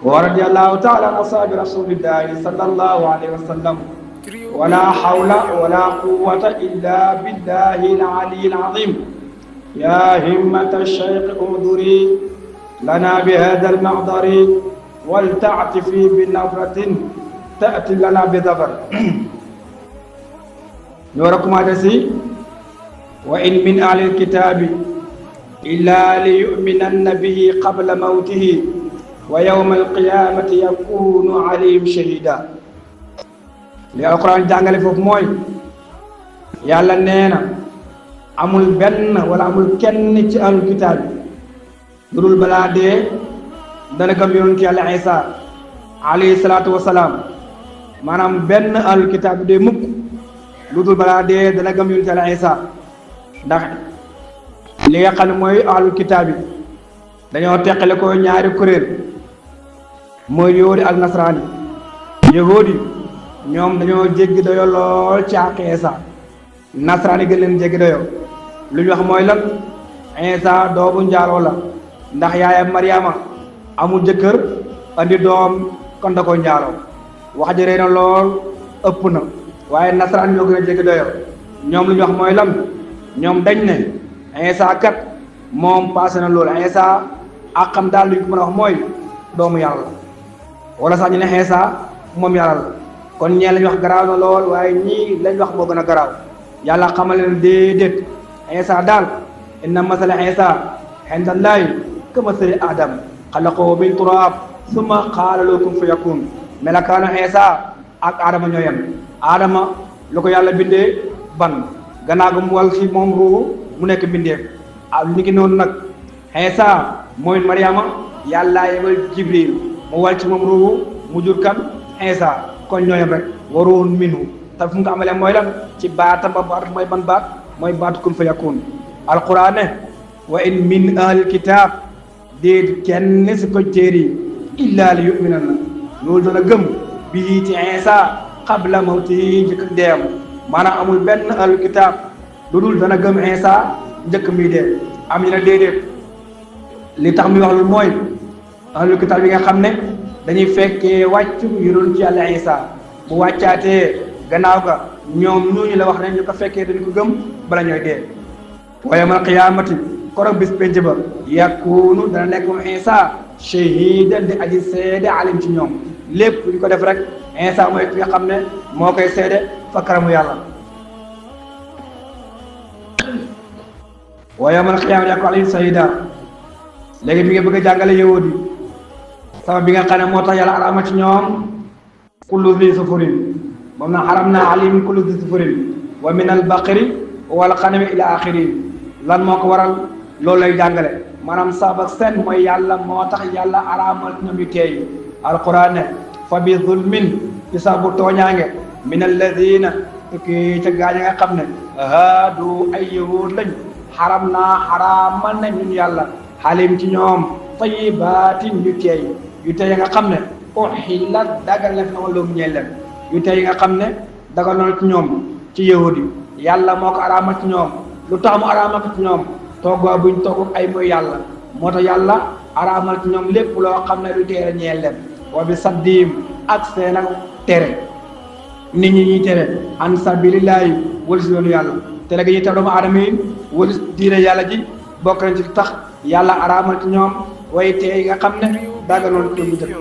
ورضي الله تعالى عن أصحاب رسول الله صلى الله عليه وسلم ولا حول ولا قوة إلا بالله العلي العظيم يا همة الشيخ انظري لنا بهذا المحضر ولتعطفي بنظرة تأتي لنا بظفر نوركم هذا وإن من أهل الكتاب إلا ليؤمنن به قبل موته ويوم القيامة يكون عليهم شهيدا li alquran jàngale foofu mooy yàlla nee na amul benn wala amul kenn ci ahlul kitaab lu dul balaa dee dana gëm yonent yàlla Isa alayhi salaatu wasalaam maanaam benn ahlul kitaab dee mukk lu dul balaa dee dana gëm yonent yàlla Isa ndax li nga xam ne mooy ahlul kitaab yi dañoo teqale ko ñaari kuréel mooy yahudi ak nasraani yahudi ñoom dañoo jéggi doyo lool ci àq Isa nasraani gën leen jéggi doyo lu ñu wax mooy lan Isa doomu njaaloo la ndax yaayam Mariama amul jëkkër andi doom kon da ko njaaloo wax ji rëy na lool ëpp na waaye nasaraan ñoo gën a jéggi doyo ñoom lu ñu wax mooy lan ñoom dañ ne Isa kat moom passé na loolu Isa ak xam daal lu ñu ko mën a wax mooy doomu yàlla la wala sax ñu ne Isa moom yàlla la kon ñee lañ wax garaaw na lool waaye ñii lañ wax moo gën a garaaw yàlla xamal leen déedéet Isa daal inna masala Isa indallaahi ka masali Adam xalaqahu min turaab summa qaala lahu kun fa yakun melakaanu Isa ak Adama ñoo yem Adama lu ko yàlla bindee ban gannaaw ga mu wal ci moom ruuhu mu nekk bindeef ni ki noonu nag Isa mooy Mariama yàlla yebal Jibril mu wal ci moom ruuhu mu jur kan Isa kon ñooyam rek waroon minhu te fu mu ko amalee mooy lan ci baatam ba baat mooy ban baat mooy baatu kun fa yakun alquran ne wa in min ahlil kitab déet kenn si ko téer yi illaa li yu'minan na loolu dana gëm bii ci Isa qabla mawtihi njëkk deem maanaam amul benn ahlul kitab lu dul dana gëm Isa njëkk muy dee am ñu ne déedéet li tax muy wax loolu mooy ahlul kitab yi nga xam ne dañuy fekkee wàccu yonent ci yàlla Isa bu wàccaatee gannaaw ga ñoom ñooñu la wax ne ñu ko fekkee dañu ko gëm bala ñooy dee wa yawmal qiyaamati korog bis penc ba yakunu dana nekk moom Isa shahidan di aji seede alim ci ñoom lépp lu ñu ko def rek Isa mooy ki nga xam ne moo koy seede fa karamu yàlla wa yawmal qiyaamati yakunu alayhim shahida léegi bi nga bëgg a jàngale yahudi sabab bi nga xam ne moo tax yàlla arama ci ñoom kullu zi sufurin moom na xaram naa alim kullu zi sufurin wa min al baqari wal xanami ila axiri lan moo ko waral loolu lay jàngale maanaam sabab ak seen mooy yàlla moo tax yàlla araamal ñoom yu teey alquran ne fa bi zulmin ci sabu tooñaange min alladina tukki ca gaañ nga xam ne haadu ay yahud lañ xaram naa xaraamal na ñun yàlla xalim ci ñoom tayibatin yu teey yu teey nga xam ne uhillat dagal na fi na wala mu ñeel leen yu teey nga xam ne dagal na ci ñoom ci yahudi yàlla moo ko araamal ci ñoom lu tax mu araamal ci ñoom toggoo buñ togg ay mooy yàlla moo tax yàlla araamal ci ñoom lépp loo xam ne du teere ñeel leen wa bi saddiim ak seen ak tere nit ñi ñuy tere an sabilillahi wala si yoonu yàlla tere gi ñuy tere doomu aadama yi wala diine yàlla ji bokk nañ ci tax yàlla araamal ci ñoom way teey nga xam ne dagganoon ci ñoom ñu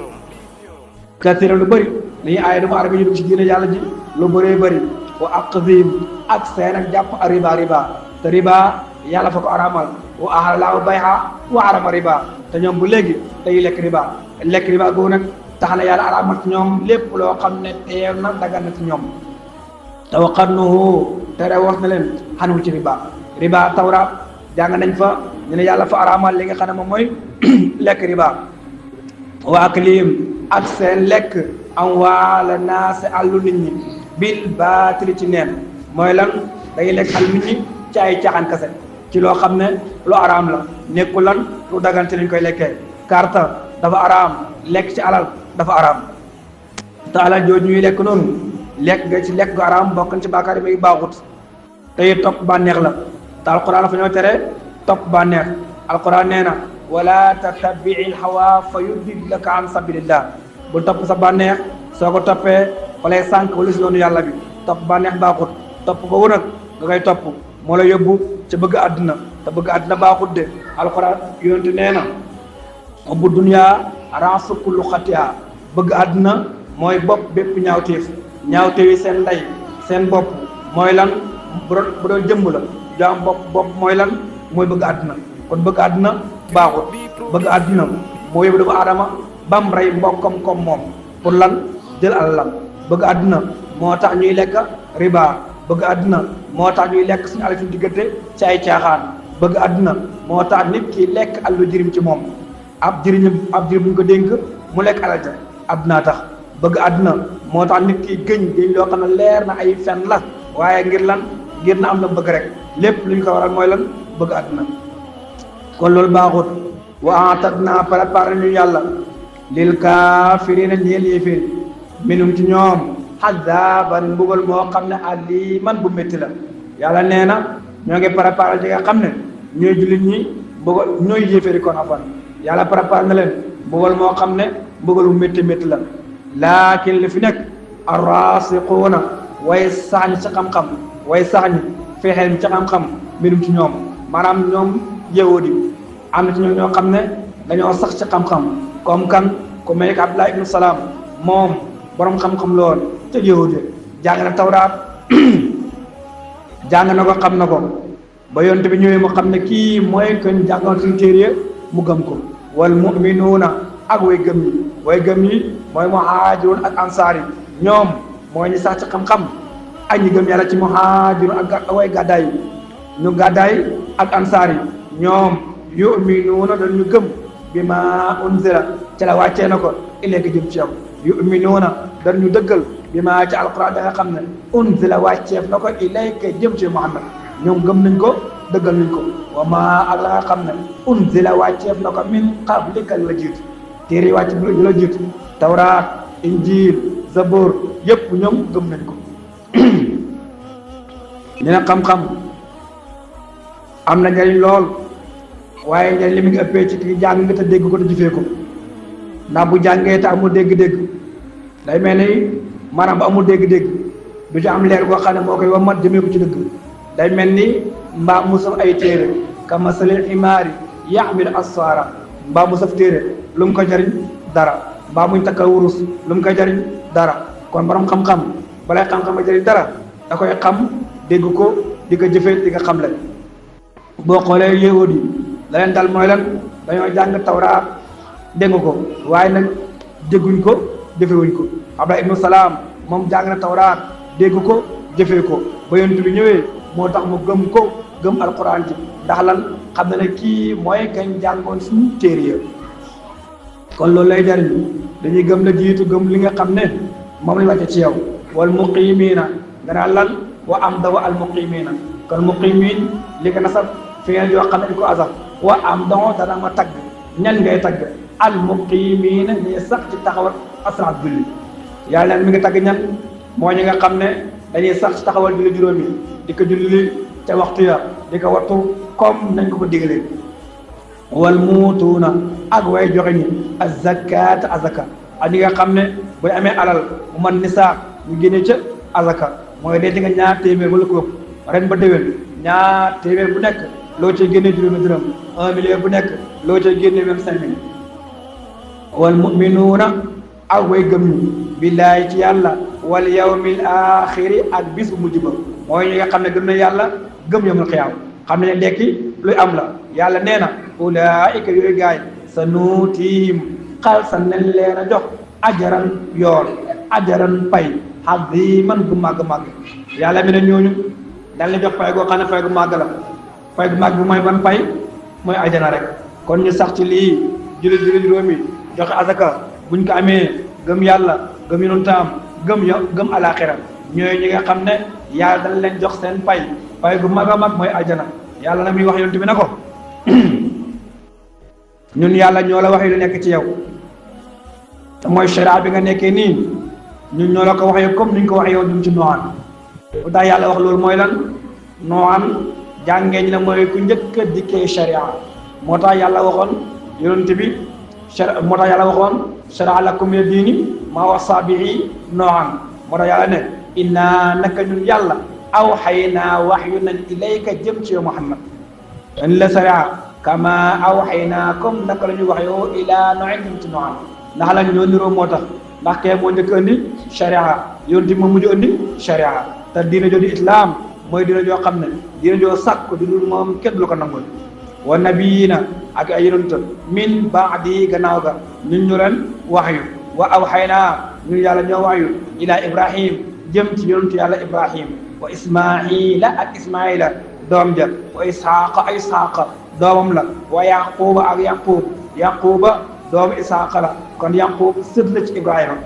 kasira lu bëri dañuy aaye doomu aadama yi ñu dugg ci diine yàlla ji lu bëree bëri wa aqzim ak seen ak jàpp a riba te riba yàlla fa ko araamal wa ahallaahu bay'a wa harama riba te ñoom bu léegi day lekk riba googu nag tax na yàlla araamal ci ñoom lépp loo xam ne teew na dagan na ci ñoom te waqannuhu tere woos na leen xanul ci riba tawraat jàng nañ fa ñu ne yàlla fa araamal li nga xam ne moom mooy lekk riba wa aklim ak seen lekk am waala naase àllu nit ñi bil baatili ci neen mooy lan day lekk àllu nit ñi ci ay caaxaan kase ci loo xam ne lu araam la nekkul lan lu dagante lañ koy lekkee karta dafa araam lekk ci alal dafa araam te alal jooju ñuy lekk noonu lekk nga ci lekk gu araam bokk ci bàkkaar yi muy baaxut te topp bànneex la te alquran dafa ñoo tere topp bànneex alquran nee na wala tattabi'il hawa fa yudillaka an sabilillah bul topp sa bànneex soo ko toppee walay sànq wala si yoonu yàlla bi topp bànneex baaxut topp boobu nag nga koy topp moo la yóbbu ca bëgg àdduna te bëgg àdduna baaxut de alxuraan yonente nee na bu duniyaa raasu kullu xatiha bëgg àdduna mooy bopp bépp ñaawteef yi seen ndey seen bopp mooy lan bu doon jëmm la jaam bopp mooy lan mooy bëgg àdduna kon bëgg àdduna baaxut bëgg àdduna moo yóbbu doomu aadama bam rey mbokkam comme moom pour lan jël alalam bëgg àdduna moo tax ñuy lekk riba bëgg àdduna moo tax ñuy lekk suñu alal suñu diggante ci ay caaxaan bëgg àdduna moo tax nit ki lekk alalu jirim ci moom ab jirim bu ñu ko dénk mu lekk alal ja àddunaa tax bëgg àdduna moo tax nit ki gëñ loo xam ne leer na ay fen la waaye ngir lan ngir na am na bëgg rek lépp lu ñu ko waral mooy lan bëgg àdduna kon loolu baaxut wa atadna préparé ñu yàlla lil kaafiriina ñeel yéeféer minum ci ñoom azaban mbugal moo xam ne aliman bu métti la yàlla nee na ñoo ngi préparé ñi nga xam ne ñooy jullit ñi mbugal ñooy yéeféeri kon afan yàlla préparé na leen mbugal moo xam ne mbugal bu métti métti la laakin li fi nekk arrasiquuna way saxñ ci xam-xam way saxñ fexeel ci xam-xam minum ci ñoom maanaam ñoom yahudi am na ci ñoom ñoo xam ne dañoo sax ci xam-xam comme kan ku mel ni Abdullah ibnu Salaam moom borom xam-xam lool te yahudi jàng na tawraat jàng na ko xam na ko ba yonte bi ñëwee mu xam ne kii mooy kon jàngoon suñu téere mu gëm ko wal mu'minuuna ak way gëm yi mooy muhaajiruun ak ansaar yi ñoom mooy ñi sax ci xam-xam ak ñi gëm yàlla ci muhaajiruun ak way gàddaay ñu gàddaay ak ansaar yi ñoom yu'minuuna dañu gëm bi ma unzila ci la wàccee na ko ilayka jëm ci yow yu'minuuna dañu dëggal bi ma ci alquran da nga xam ne unzila wàcceef na ko ilayka jëm ci Muhammad ñoom gëm nañ ko dëggal nañ ko wa ma ak la nga xam ne unzila wàcceef na ko min qablika la jiitu téere yi wàcc bi la jiitu tawraat injil zabur yëpp ñoom gëm nañ ko ñu ne xam-xam am na njariñ lool waaye njariñ li mu ngi ëppee ci ki jàng nga te dégg ko te jëfee ko ndax bu jàngee te amul dégg-dégg day mel ni maanaam bu amul dégg-dégg du ci am leer boo xam ne moo koy wamat jëmee ko ci dëgg day mel ni mbaa mu saf ay téere ka masalil ximaari yaxmil asfara mbaa mu saf téere lu mu ko jariñ dara mbaa muñ takkal wurus lu mu ko jariñ dara kon borom xam-xam balay xam-xam a jariñ dara da koy xam dégg ko di ko jëfee di nga xam le boo xoolee yahud yi la leen dal mooy lan dañoo jàng tawraat dégg ko waaye nag dégguñ ko jëfewuñ ko Abdullah ibnu Salaam moom jàng na tawraat dégg ko jëfee ko ba yonent bi ñëwee moo tax mu gëm ko gëm alquran ci ndax lan xam na ne kii mooy kañ jàngoon suñu téere ya kon loolu lay jariñ dañuy gëm la jiitu gëm li nga xam ne moom lañ wàcce ci yow wal muqimiina nga naan lan wa am dawa al muqimiina kon muqimin li nga nasab fi ngeen yoo xam ne di ko asaf wa am dawo dana ma tagg ñan ngay tagg al muqimiina ñi sax ci taxawal asraat julli yàlla nag mi nga tagg ñan moo ñi nga xam ne dañuy sax ci taxawal julli juróomi di ko julli ca waxtu ya di ko wattu comme nañ ko digalee wal muutuuna ak way joxe ñi azakaat azaka ak ñi nga xam ne buy amee alal mu man nisaab ñu génne ca azaka mooy dee di nga ñaar téeméer wala ko ëpp ren ba déwén ñaar téeméer bu nekk loo cay génne juróomi dërëm 1 million bu nekk loo cay génne 25 000 wal muminuuna ak way gëm ñi billaahi ci yàlla wal yawmil axiri ak bis bu mujj ba mooy ñi nga xam ne gëm na yàlla gëm yawmul xiyaam xam ne ndekki luy am la yàlla nee na ulaayika yooyu gaay sa nuutihim xal sa nen leen a jox ajaran yool ajaran pay aziman gu màgg-màgg yàlla mi ne ñooñu dañ la jox pay goo xam ne pay gu màgg la pay gu màgg bu mooy ban pay mooy ajana rek kon ñu sax ci lii julli juróomi joxe azaka buñ ko amee gëm yàlla gëm yonentam gëm alaxira ñooy ñi nga xam ne yàlla dañ leen jox seen pay gu mag a mag mooy ajana yàlla na muy wax yonent bi ne ko ñun yàlla ñoo la waxee lu nekk ci yow te mooy sharia bi nga nekkee nii ñun ñoo la ko waxee comme ni ñu ko waxee yow dum ci Noohan bu tax yàlla wax loolu mooy lan Noohan jàngee ñu ne mooy ku njëkk a dikkee sharia moo tax yàlla waxoon yonent bi moo tax yàlla waxoon shara'a lakum mina diini maa wasaa bihi noohan moo tax yàlla ne inna naka ñun yàlla awxaynaa waxyu nañ ilayka jëm ci yow Muhammad in la sharia kama awxaynaa comme naka la ñu wax yow ilaa noohin jëm ci noohan ndax la ñoo niroo moo tax ndax kee moo njëkk andi sharia yonent bi moo mujj andi sharia te diina joo di islam mooy diina joo xam ne diina joo sàkku di dul moom kenn lu ko nangul wa nabiyina ak ay yonent min baadi gannaaw ga ñun ñu leen waxyu wa awxaynaa ñun yàlla ñoo waxyu ila ibrahim jëm ci yonent yàlla ibrahim wa ismaila ak ismaila doom ja wa isxaqa doomam la wa yaquba ak yaquba doomu isxaqa la kon yaqub sët la ci ibrahima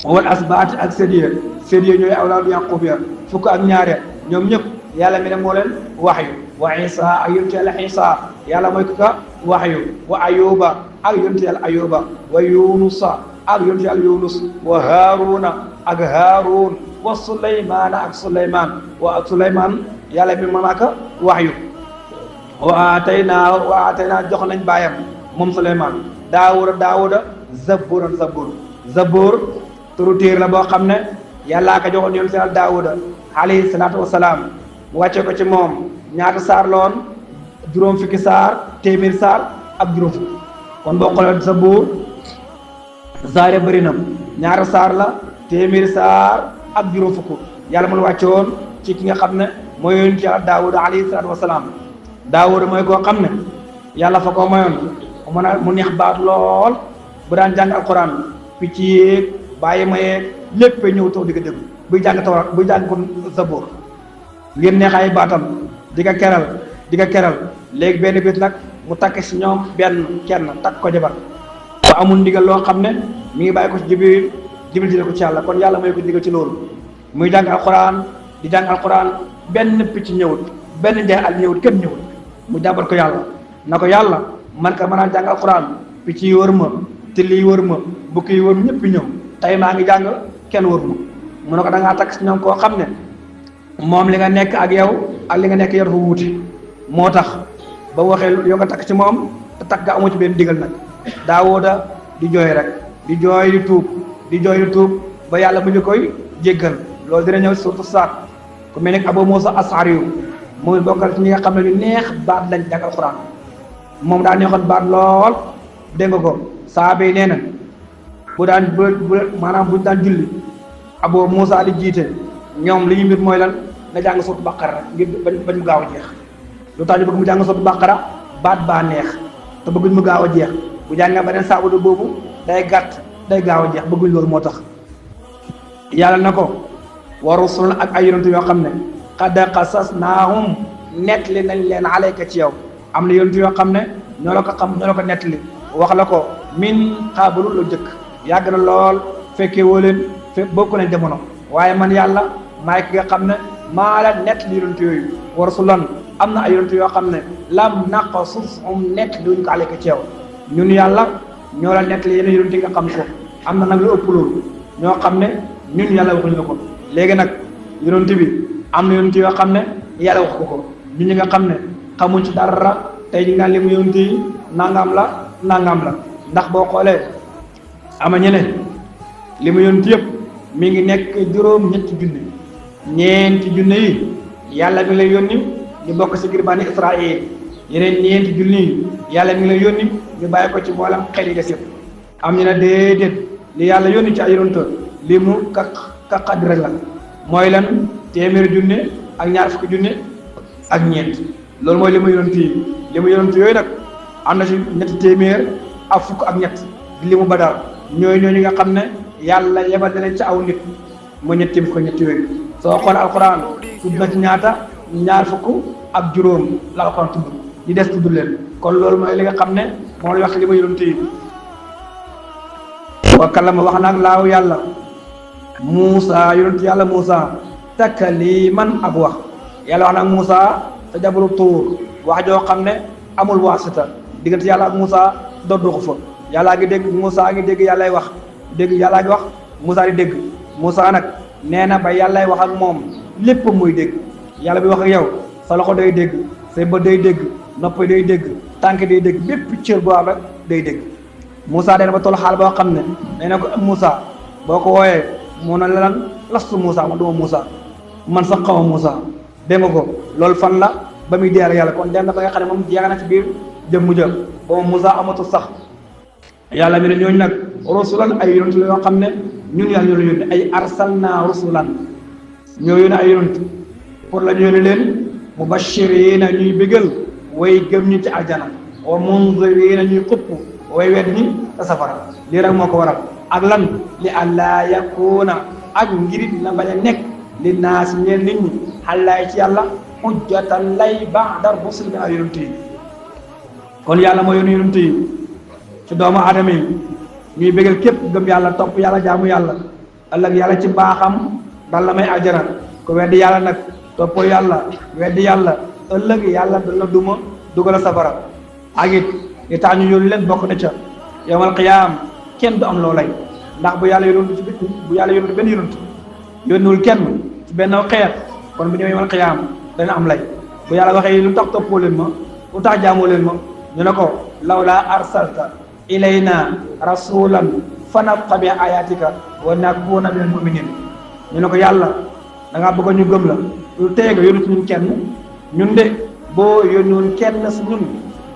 wal asbaat ak sët ya ñooy awlaadu yaqub ya fukk ak ñaar ya ñoom ñëpp yàlla mi ne moo leen waxyu wa isa ak yonent yàlla isa yàlla mooy ku ka waxyu wa ayuba ak yonent yàlla ayuba wa yunusa ak yonent yàlla yunus wa haaruna ak haarun wa suleymaana ak suleymaan yàlla mi mën aka waxyu wa atayna jox nañ baayam moom suleymaan daawuda zabur turu téer la boo xam ne yàllaa ko joxoon yonent yàlla daawuda alayhi salaatu wasalaam mu wàcce ko ci moom ñaata saar la woon juróom fukki saar téeméer saar ak juróom fukk kon boo xoolee Zabuur saare bëri na ñaata saar la téeméer saar ak juróom fukk yàlla mu wàcce woon ci ki nga xam ne mooy yonent yàlla daawuda alayhi salaatu wasalaam daawuda mooy koo xam ne yàlla fa ko mayoon mu neex baat lool bu daan jàng alquran picc yéeg bàyyi ma yeeg lépp ñëw taw di ko déglu buy jàng tawrat buy jàng ko Zabuur ngir neexaay baatam di ko keral léegi benn bés nag mu takk si ñoom kenn takk ko jabar ba amul ndigal loo xam ne mi ngi bàyyi ko ci Jibril jële ko ci yàlla kon yàlla mooy ko ndigal ci loolu muy jàng alquran di jàng alquran benn picc ñëwut benn njaay al ñëwut kenn ñëwut mu jàbbat ko yàlla na ko yàlla man ka mën a jàng alquran picc yi wër ma till yi wër ma bukki yi wër ma ñëpp ñëw tey maa ngi jàng kenn wër ma mu ne ko da ngaa takk si ñoom koo xam ne moom li nga nekk ak yow ak li nga nekk yow dafa wuute moo tax ba waxee yow nga takk ci moom te takk nga amu ci benn digal nag daawuda di jooy rek di jooy di tuub ba yàlla mu ñu koy jéggal loolu dina ñëw surtout saat ku mel ne Abu Muusa As'ari yu moom bokkal ci ñi nga xam ne ñu neex baat lañ jàng alxuraan moom daa neexoon baat lool dégg nga ko saaba yi nee na maanaam buñ daan julli Abu Muusa di jiite ñoom li ñu mbir mooy lan na jàng sotu baqara ngir bañ mu gaaw a jeex lu tax ñu bëgg mu jàng sotu baqara baat baa neex te bëgguñ mu gaaw a jeex bu jàngee beneen saabadu boobu day gàtt day gaaw a jeex bëgguñ loolu moo tax yàlla na ko wa rusulun ak ay yonent yoo xam ne qad qasasnaahum nettali nañ leen alayka ci yow am na yonent yoo xam ne ñoo la ko nettali wax la ko min qablu lu jëkk yàgg na lool fekkee woo leen bokku nañ jamono waaye man yàlla maay ki nga xam ne maa la nettali yonent yooyu wa rusulan am na ay yonent yoo xam ne lam naqasushum nettali duñ ko alayka ci yow ñun yàlla ñoo la nettali yeneen yonent yi nga xam ko am na nag lu ëpp loolu ñoo xam ne ñun yàlla waxuñu la ko léegi nag yonent bi am na yonent yoo xam ne yàlla wax ko ñun ñi nga xam ne xamuñ ci dara tey ñu naan li mu yonent yi nangam la ndax boo xoolee ama ñeneen li mu yonent yëpp mi ngi nekk ñeenti junne yi yàlla mi ngi lay yónni ñu bokk ci ngir bani Israël yeneen ñeenti junne yi yàlla mi ngi lay yónni ñu bàyyi ko ci mboolem xel yi des yëpp am ñu ne déedéet li yàlla yónni ci ay yonent li mu ka xaddi rek la mooy lan téeméeri junne ak ñaar fukki junne ak ñeent loolu mooy li mu yonent yi li mu yonent yooyu nag am na ci ñetti téeméer ak fukk ak ñett di li mu Badar ñooñu nga xam ne yàlla yebal na leen ci aw nit mu ñetti fukk ñett yooyu soo xoolee alxuraan tudd na ci ñaar fukk ak juróom la alxuraan tudd di des tudd leen kon loolu mooy li nga xam ne moom la wax li mu yonent yi wa kallama wax nag laaw yàlla Muusa yonent yàlla Muusa takliman ak wax yàlla wax nag Muusa te jabalu Tuur wax joo xam ne amul waasita diggante yàlla ak Muusa doddu ko fa yàllaa ngi dégg Muusa ngi dégg yàllay wax yàllaa ngi wax Muusa di dégg Muusa nag nee na ba yàllay wax ak moom lépp muy dégg yàlla bi wax ak yow sa loxo day dégg say bët day dégg nopp day dégg tànk day dégg bépp cër boo am rek day dégg. Moussa dee na ba toll xaal boo xam ne nee na ko Moussa boo ko wooyee mu ne lan lastu Moussa man duma Moussa man sax xaw ma Moussa dégg nga ko loolu fan la ba muy dee ak yàlla kon dem na ba nga xam ne moom jeex na ci biir jëmm jëm ba moom Moussa amatul sax yàlla mi ne ñooñu nag rusulan ay yonent la yoo xam ne ñun yàlla ñoo la yónni ay arsalna rusulan ñoo yónni ay yonent pour la ñu yónni leen mubashirina ñuy bégal way gëm ñi ci aljana wa munzirina ñuy xupp way wedd ñi te safara lii rek moo ko waral ak lan li àllaa yakuuna ak ngirit la bañ a nekk li naas ñeen nit ñi xallaay ci yàlla hujjatan lay ba'da rusul bi ay yonent yi kon yàlla moo yónni yonent yi ci doomu aadama yi ñuy bégal képp gëm yàlla topp yàlla jaamu yàlla ëllëg yàlla ci mbaaxam dal la may aljana ko weddi yàlla nag toppoo yàlla weddi yàlla ëllëg yàlla dana duma dugal safara ak it li tax ñu yónni leen bokk na ca yawmal qiyaam kenn du am loo lay ndax bu yàlla yónni ci bu yàlla yónni benn yonent yónniwul kenn ci benn xeet kon bu ñëwee yawmal qiyaam dana am lay bu yàlla waxee lu tax toppoo leen ma lu tax jaamoo leen ma ñu ne ko lawlaa arsalta ilayna rasulan fanattabi ayatika wa nakuna minal muminin ñu ne ko yàlla da ngaa bëgg ñu gëm la lu tee nga yónni ci ñun kenn ñun de boo yónniwul kenn si ñun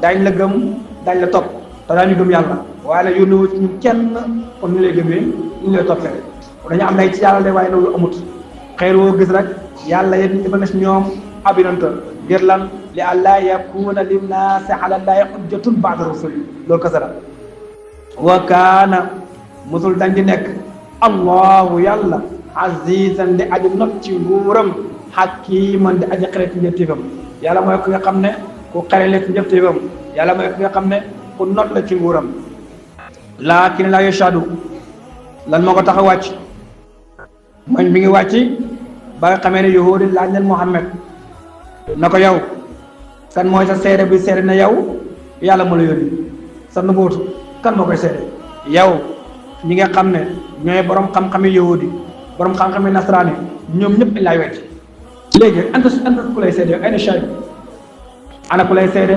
daañ la gëm daañ la topp te daañu gëm yàlla waaye nag yónniwul ci ñun kenn kon ñu lay gëmee ñu lay toppee dañu am lay ci yàlla de waaye loolu amut xëy woo gis rek yàlla yéen defal na si ñoom ab yonent ngir lan li allaa yakuuna linnaasi ala llaahi hujjatun ba'da rusul loolu kese la wa kaana musul dañ di nekk allahu yàlla azizan di aji not ci nguuram hakiman di aji xare ci njëftifam yàlla mooy ki nga xam ne ku xare la ci njëftifam yàlla mooy ki nga xam ne ku not la ci nguuram laakin la yashadu lan moo ko tax a wàcc mooy mi ngi wàcc ba nga xamee ne yahudi laaj leen Muhammad na ko yow kan mooy sa seede bi seede na yow yàlla moo la yónni sa nubuutu kan moo koy seede yow ñi nga xam ne ñooy borom xam-xami yahudi borom xam-xami nasaraani ñoom ñëpp laay wecc léegi anta ku lay seede yow ay na shahid ana ku lay seede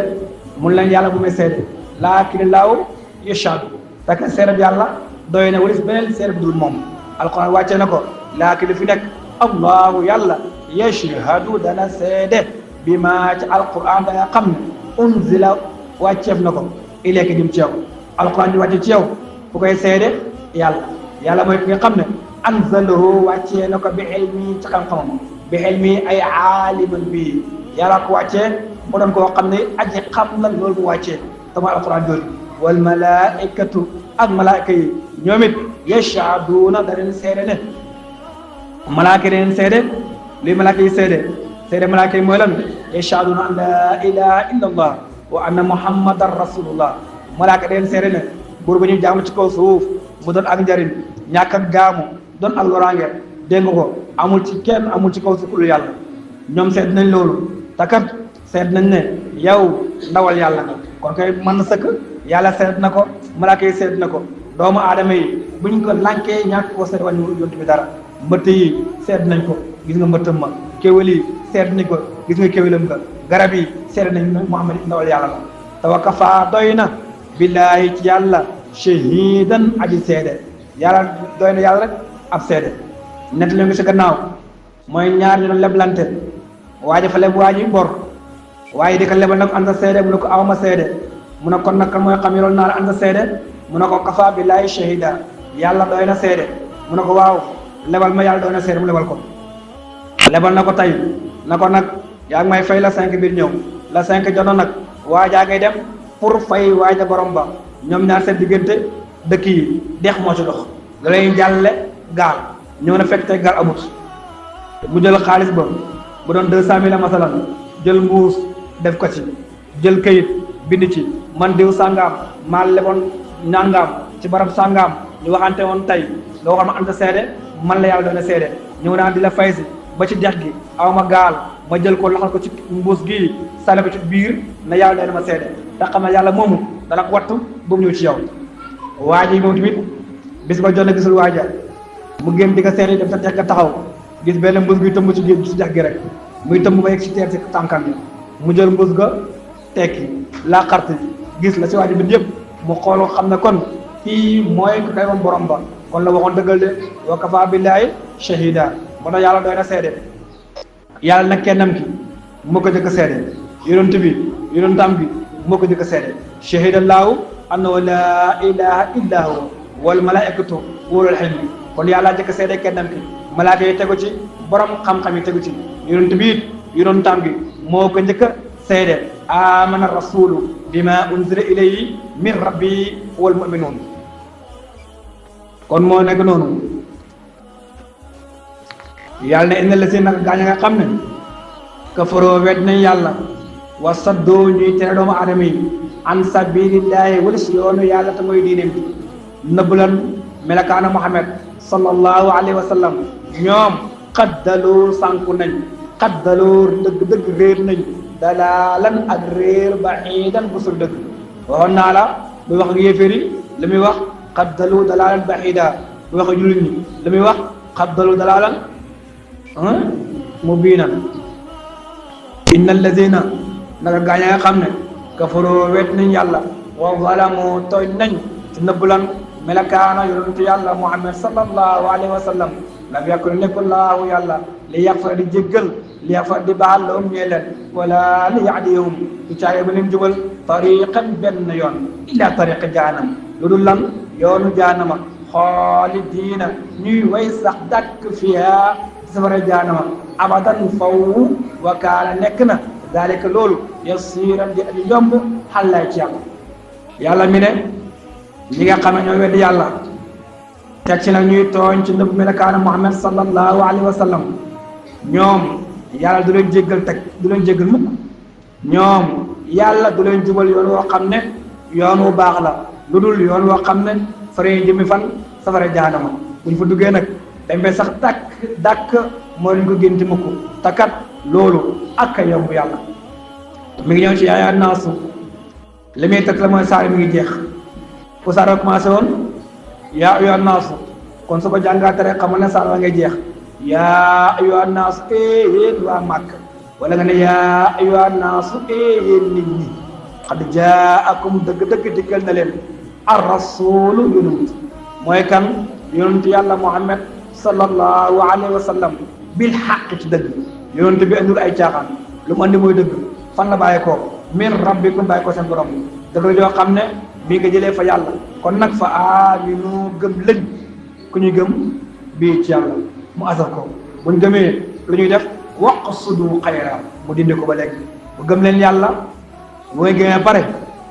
mun leen yàlla bu may seede laakin laaw yashhadu fekk seede bi yàlla doy na walis beneen seede bu dul moom alquran wàccee na ko laakin fi nekk allahu yàlla yashhadu dana seede bi maa ci alquran da nga xam ne unzila wàcceef na ko ilayka jëm ci yow alquran di wàcce ci yow fu koy seede yàlla mooy ki nga xam ne anzalahu wàccee na ko bi ilmi ci xam-xamam bi ilmi ay aaliman bii yàlla ko wàccee mu doon koo xam ne aji xam la loolu bu wàccee tama alquran jooju wal malaikatu ak malaaka yi ñoom it yashhaduuna da leen seede ne malaaka yi da leen seede luy malaaka yi seede malaaka yi mooy lan yashhaduuna an laa ilaha illa allah wa anna muhammadan rasulullah malaaka da leen seede ne buur ba ñuy jaamu ci kaw suuf mu doon ak njariñ ñàkk ak gaamu doon ak loraange dégg nga ko amul ci kenn amul ci kaw suuf lu yàlla ñoom seet nañ loolu te kat seet nañ ne yow ndawal yàlla nga kon kay mën na sëkk yàlla seet na ko malaaka yi seet na ko doomu aadama yi buñ ko lànkee ñàkk koo seet wàññi yontu bi dara mbëtt yi seet nañ ko gis nga mbëttam ma kéwél yi seet nañ ko gis nga kéwélam nga garab yi seet nañ Muhammad ndawal yàlla la te wa kafaa doy na billaahi ci yàlla shahidan aji seede yàlla doy na yàlla rek ab seede nett la ngi si gannaaw mooy ñaar ñu doon leblante waaye dafa leb waa ji bor waaye di ko lebal nag anta seede mu ne ko awma seede mu ne kon nag kan mooy xam yoloolu naa la anta seede mu ne ko kafa billaahi shahida yàlla doy na seede mu ne ko waaw lebal ma yàlla doy na seede mu lebal ko lebal na ko tey na ko nag yaa ngi may fay la 5 biir ñëw la 5 jono nag waajaa ngay dem pour fay waaja borom ba ñoom ñaar seen diggante dëkk yi dex moo ci dox da lay jàlle gaal ñëw na fekk tey gaal amut mu jël xaalis ba bu doon 200,000 masalan jël mbuus def ko ci jël kayit bind ci man diw sàngaam maa leboon nàngaam ci barab sàngaam ñu waxante woon tey nga waxoon ma anta seede man la yàlla doon seede ñëw naa di la fay si ba ci dex gi aw ma gaal ma jël ko laxal ko ci mbuus gii sale ko ci biir na yàlla doon ma seede te xam ne yàlla moomu dana ko wattu ba mu ñëw ci yow waa ji moom tamit bis ba jot na gisul waaja mu génn di ko seede dem sa dex ga taxaw gis benn mbuus gi tëmb ci géej ci dex gi rek muy tëmb ba yegg ci teer ci tànkam yi mu jël mbuus ga tekki laa xarti gis la si waa ji bind yëpp mu xool xam ne kon kii mooy ku kay moom borom ba kon la waxoon dëggal de wa kafa billahi shahida moo tax yàlla doy na seede yàlla nag kennam ki moo ko jëkk seede yonent bi yonentam bi moo ko jëkk seede shahida allahu annahu la ilaha illa huwa wal malaikatu ulul ilmi kon yàlla jëkk seede kennam ki malaaka yi tegu ci borom xam-xam yi tegu ci yonent bi it yonentam bi moo ko njëkk seede amana rasulu bima unzila ilayhi min rabbi wal mu'minun kon moo nekk noonu yàlla ne inna la si nag gaañ nga xam ne kafaroo wet nañ yàlla wa saddoo ñuy tere doomu aadama yi an sabilillahi wala si yoonu yàlla te mooy diineem bi nëbbulan melakaana Muhammad sallallahu alayhi wa sallam ñoom xaddaloo sànku nañ xaddaloo dëgg réer nañ dalaalan ak réer baxiidan bu sul dëgg waxoon naa la muy wax ak yéeféeri li muy wax xaddaloo dalaalan baxiida muy wax ak jullit ñi li muy wax xaddaloo dalaalan mubiinan inna allazina naka gaaña nga xam ne kafaroo wet nañ yàlla wa zalamu tooñ nañ ci nëbbulan melakaana yonentu yàlla Muhammad sallallahu alayhi wa sallam lam yakun nekkul laahu yàlla li yaxfara di jéggal li yaxfara di baal lahum ñee leen wala li yahdiyahum du caage ba leen jubal tariqan benn yoon illa tariqa jaanam lu dul lan yoonu jaanama xaalidiina ñuy way sax dàkk fiha safara jaanama abadan faw wa kaana nekk na dalika loolu yasiran di aji yomb xàllaay ci yàlla yàlla mi ne ñi nga xam ne ñoo weddi yàlla teg ci nag ñuy tooñ ci ndëpp melakaana Muhammad sallallahu alayhi wa sallam ñoom yàlla du leen jéggal teg du leen jéggal mukk ñoom yàlla du leen jubal yoon woo xam ne yoon wu baax la lu dul yoon woo xam ne fara jëmi fan safara jaanama buñ fa duggee nag dañ bay sax dàkk moo leen ko génti mukk takat loolu ak a yomb yàlla mi ngi ñëw ci yaayaa naasu li muy teg la mooy saar mi ngi jeex ku saar a commencé woon yaa ayyuhan naasu kon su ko jàngaate rek xamal ne saar wa ngay jeex yaa ayyuhan naasu yéen waa màkk wala nga ne yaa ayyuhan naasu yéen nit ñi xad jaakum dëgg-dëgg dikkal na leen ar rasulu yonent mooy kan yonent yàlla Muhammad sallallahu alayhi wa sallam bil xaq ci dëgg yonent bi andul ay caaxaan lu mu andi mooy dëgg fan la bàyyi ko min rabbikum bàyyi ko seen borom dëgg la joo xam ne bii nga jëlee fa yàlla kon nag fa aaminu gëm lañ ku ñuy gëm bii ci yàlla mu asal ko buñ gëmee lu ñuy def waqsudu xayra mu dindi ko ba léegi bu gëm leen yàlla mooy gëmee pare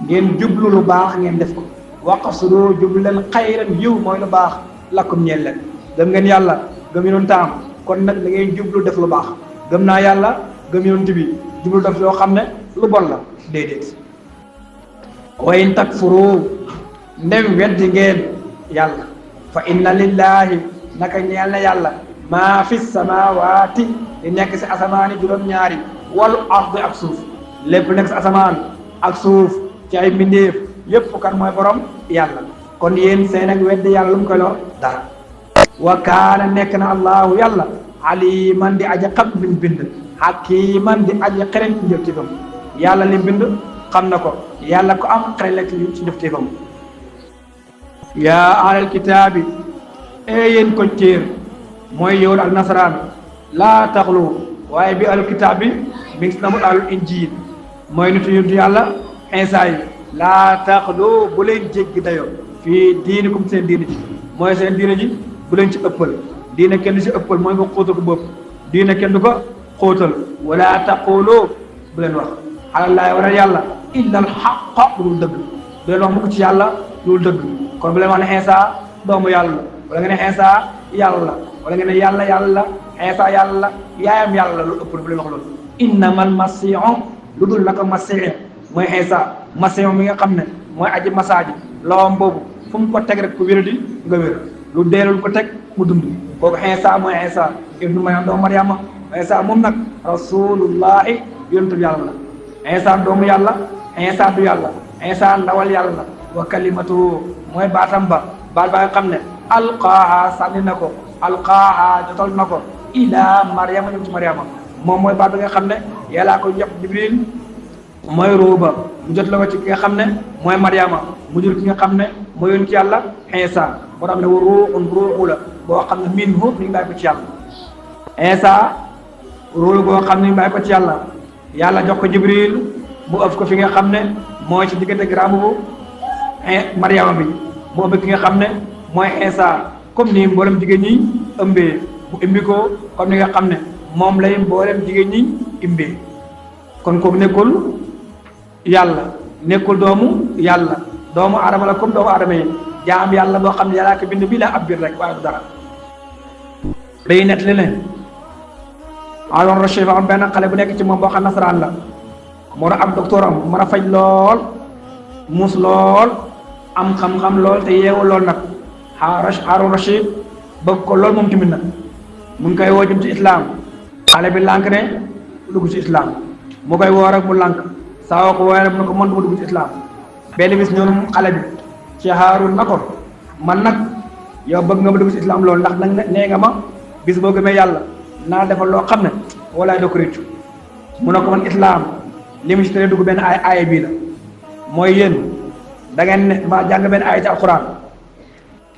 ngeen jublu lu baax ngeen def ko waqsudu jublu leen xayran yiw mooy lu baax lakkum ñeel leen gëm ngeen yàlla gëm yonent am kon nag da ngeen jublu def lu baax gëm naa yàlla gëm yonent bi jublu def loo xam ne lu bon la déedéet wa in takfuru ndem weddi ngeen yàlla fa inna lillahi naka ñeel na yàlla maa fi samawati li nekk si asamaani juróom-ñaari wal ardi ak suuf lépp nekk si asamaan ak suuf ci ay mbindeef yépp kan mooy borom yàlla kon yéen seen ak weddi yàlla lu mu koy lor dara wa kaana nekk na allahu yàlla aliman di aji xam lim bind hakiman di aji xereñ ci njëftifam yàlla lim bind xam na ko yàlla ko am xereñ la ci njëftifam yaa ahlal kitaabi yéen ko téer mooy yowul ak nasaraan laa taxlu waaye bi ahlul kitaab bi mi ngi si namul ahlul injiil mooy nitu yontu yàlla Iisaa yi laa taxlu bu leen jéggi dayo fii diinikum seen diini ji mooy seen diini ji bu leen ci ëppal diina kenn du ci ëppal mooy nga xóotal ko bopp diina kenn du ko xóotal wala taqulu bu leen wax alallaahi wala yàlla illa al xaqa lu dul dëgg bu leen wax mukk ci yàlla lu dul dëgg kon bu leen wax ne Iisaa doomu yàlla wala nga ne Iisaa yàlla wala nga ne yàlla yàlla Iisaa yàlla yaayam yàlla lu ëpp bu leen wax loolu innamal masiihu lu dul naka masiih mooy Iisaa masiih mi nga xam ne mooy aji masaaji lawam boobu fu mu ko teg rek ku wér di nga wér lu deelul ko teg mu dund kooku Iisaa mooy Iisaa ibnu Maryam doomu Maryama Iisaa moom nag rasulullahi yonentu yàlla la Iisaa doomu yàlla Iisaa du yàlla Iisaa ndawal yàlla la wa kalimatu mooy baatam ba baat ba nga xam ne alqaaha sànni na ko alqaaha jotal na ko ila Maryama ñëw ci Maryama moom mooy baat bi nga xam ne yàllaa ko jox Jibril mooy ruuba mu jot la ko ci ki nga xam ne mooy Mariama mu jur ki nga xam ne mooy yoon ci yàlla Iisa moo tax ne wa ruuxun ruuxu la boo xam ne minhu mi ngi bàyyi ko ci yàlla Iisa ruuxu boo xam ne mi ngi bàyyi ko ci yàlla yàlla jox ko Jibril mu ëf ko fi nga xam ne mooy ci diggante gramme bu Mariama bi mu ëpp ki nga xam ne mooy Iisa comme ni mboolem jigéen ñi ëmbee bu ëmbi ko comme ni nga xam ne moom lay mboolem jigéen ñi ëmbee kon kooku nekkul yàlla nekkul doomu yàlla doomu aadama la comme doomu aadama yi jaam yàlla boo xam ne yàllaa ko bind bii la ab biir rek waaye du dara day nett li ne Haroun Rachid am benn xale bu nekk ci moom boo xam nasaraan la moo doon ab docteur am mën a faj lool muus lool am xam-xam lool te yeewu lool nag Haroun Rachid bëgg ko lool moom tamit nag mu ngi koy woo jëm ci islam xale bi lànk ne dugg ci islam mu koy woo rek mu lànk saa woo ko woowee rek mu ne ko mën duma dugg ci islam benn bis ñëw na xale bi ci Haroun na ko man nag yow bëgg nga ma dugg ci islam loolu ndax nag nee nga ma bis boo gëmee yàlla naa defal loo xam ne walaay doo ko réccu mu ne ko man islam li mu ci tere dugg benn aaya bii la mooy yéen da ngeen ne ma jàng benn aaya ci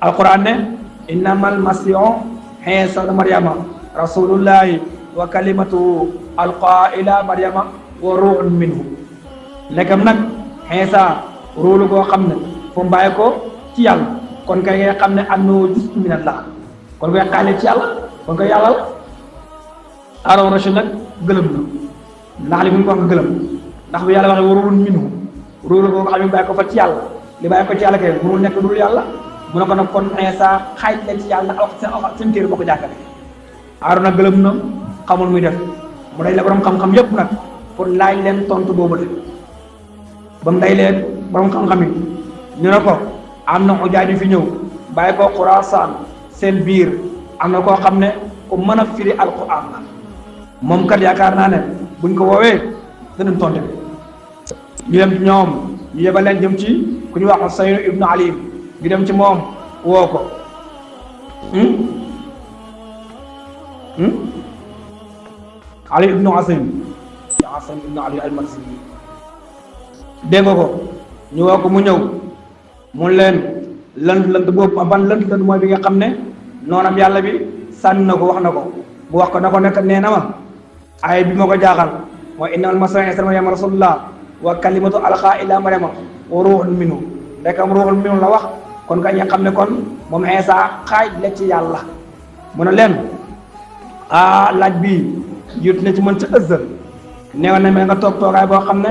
alquran ne innamal masihu Iisa ibnu Maryama rasulullahi wa kalimatuhu alqaa ila Maryama wa ruuhun minhu nekkam nag Iisa ruulu koo xam ne fu mu bàyyi ko ci yàlla kon kay ngay xam ne annahu juz'un minallah kon koy xaale ci yàlla kon koy yàlla la Haroun Rachid nag gëlëm na ndax li mu ngi ko wax nga gëlëm ndax bu yàlla waxee wa ruuhun minhu ruulu koo xam ne bàyyi ko fa ci yàlla li bàyyi ko ci yàlla kay mënul nekk dul yàlla mu ne ko nag kon Iisa xaaj leen ci yàlla seen téere boo ko jàkkale Haroun nag gëlëm na xamul muy def mu day la borom xam-xam yépp nag pour laaj leen tontu boobu de ba mu day leen borom xam-xam yi ñu ne ko am na xujaaj yu fi ñëw bàyyi ko Xuraasaan seen biir am na koo xam ne ku mën a firi alquran la moom kat yaakaar naa ne buñ ko woowee danañ tontu ñu dem ci ñoom ñu yebal leen jëm ci ku ñu wax Husayn ibnu Ali ñu dem ci moom woo ko Ali ibnu Asim ibnu Ali al-Marsi dégg nga ko ñu woo ko mu ñëw mun leen lënt boobu ban lënt mooy bi nga xam ne noonam yàlla bi sànni na ko wax na ko mu wax ko na ko nekk nee na ma ay bi ma ko jaaxal mooy innamal masiihu Iisa ibnu Maryama rasulullah wa kalimatu alqaa ilaa Maryama wa ruuhun minhu ndekam ruuhun minhu la wax kon ka ñu xam ne kon moom Iisa xaaj la ci yàlla mu ne leen laaj bii jiitu na ci mën ca ëzzal neew na mais nga toog toogaay boo xam ne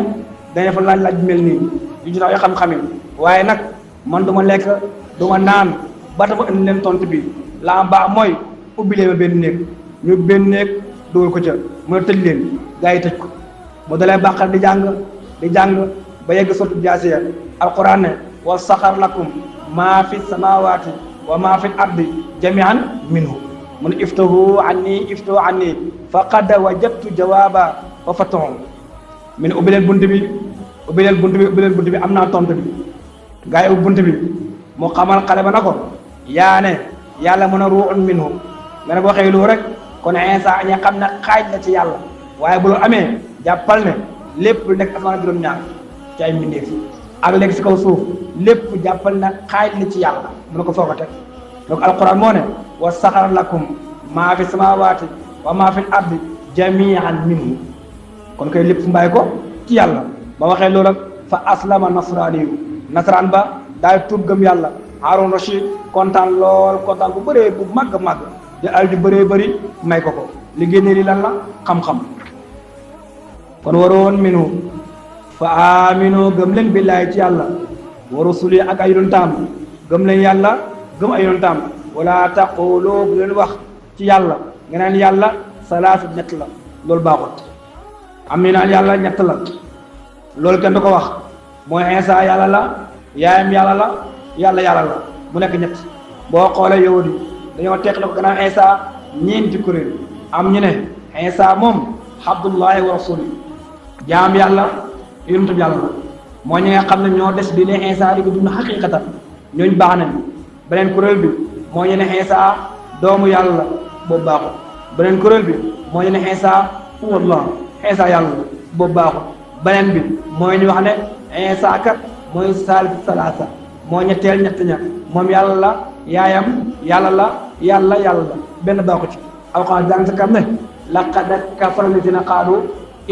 dañu fa laaj bi mel nii yu ci yoo xam-xam yi waaye nag man du ma lekk du ma naan ba tax ma indi leen tontu bi laa baax mooy ubbi leen ma benn néeg ñu benn néeg dugal ko ca mu ne tëj leen gaa yi tëj ko mu dalee bàqal di jàng ba yegg sotu jaasiya alquran ne wa saxar lakum maa fi samawati wa maa fi ardi jamian minhu mu ne iftahu anni faqad wajadtu jawaaba wa fatahu mu ne ubbi leen bunt bi am naa tontu bi gaa yi ubbi bunt bi mu xamal xale ba na ko yaa ne yàlla mën a ruuxun minhu nga ne boo xëy lu rek kon Iisa ña xam ne xaaj la ci yàlla waaye bu loolu amee jàppal ne lépp lu nekk asamaan juróom-ñaar ci ay mbindeef ak léegi si kaw suuf lépp jàppal na xaaj la ci yàlla mu ne ko foo ko teg donc alquran moo ne wa saxara lakum maa fi samawati wa maa fi ardi jamian minhu kon koy lépp fu mbàyyi ko ci yàlla ba waxee loolu rek fa aslama nasraaniyu nasaraan ba daay tuub gëm yàlla Haroun Rachid kontaan bu bëree bu màgg di al ju bëree bëri may ko li génne li lan la xam-xam kon waroon minhu fa aminu gëm leen billaahi ci yàlla wa rusuli ak ay yonentam gëm leen yàlla gëm ay yonentam wala taqulu bu leen wax ci yàlla nga naan yàlla salaatu ñett la loolu baaxut am ni naan yàlla ñett la loolu kenn du ko wax mooy Iisa yàlla la yaayam yàlla la yàlla la mu nekk ñett boo xoolee yahudi dañoo teqale ko gannaaw Iisa ñeenti kuréel am ñu ne Iisa moom abdullahi wa rasuli jaam yàlla yonentu yàlla la moo ñi nga xam ne ñoo des di ne Iisa di ko dund xaqiqatan ñooñ baax nañ beneen kuréel bi moo ñu ne Iisa doomu yàlla la boobu baaxul beneen kuréel bi moo ñu ne Iisa huwa Allah Iisa yàlla la boobu baaxul beneen bi mooy ñu wax ne Isa kat mooy saalisu salaasa moo ñetteel ñett ña moom yàlla la yaayam yàlla la yàlla la benn baaxu ci alxuraan jàng sa kam ne laqad kafara lladiina qaalu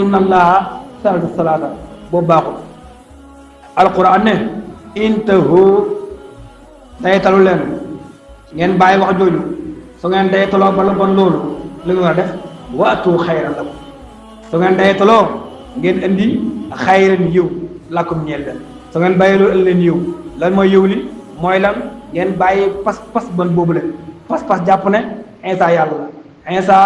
inna allaha saalisu salaasa boobu baaxul alxuraan ne intahu daytalu leen ngeen bàyyi wax jooju su ngeen daytaloo ba la bon loolu lu ngeen war a def waatu xayran lakum su ngeen daytaloo ngeen indi xayran yiw lakum ñeel leen su ngeen bàyyi loolu indi leen yiw lan mooy yiw li mooy lan ngeen bàyyi pas bon boobu leen pas jàpp ne Isa yàlla la Isa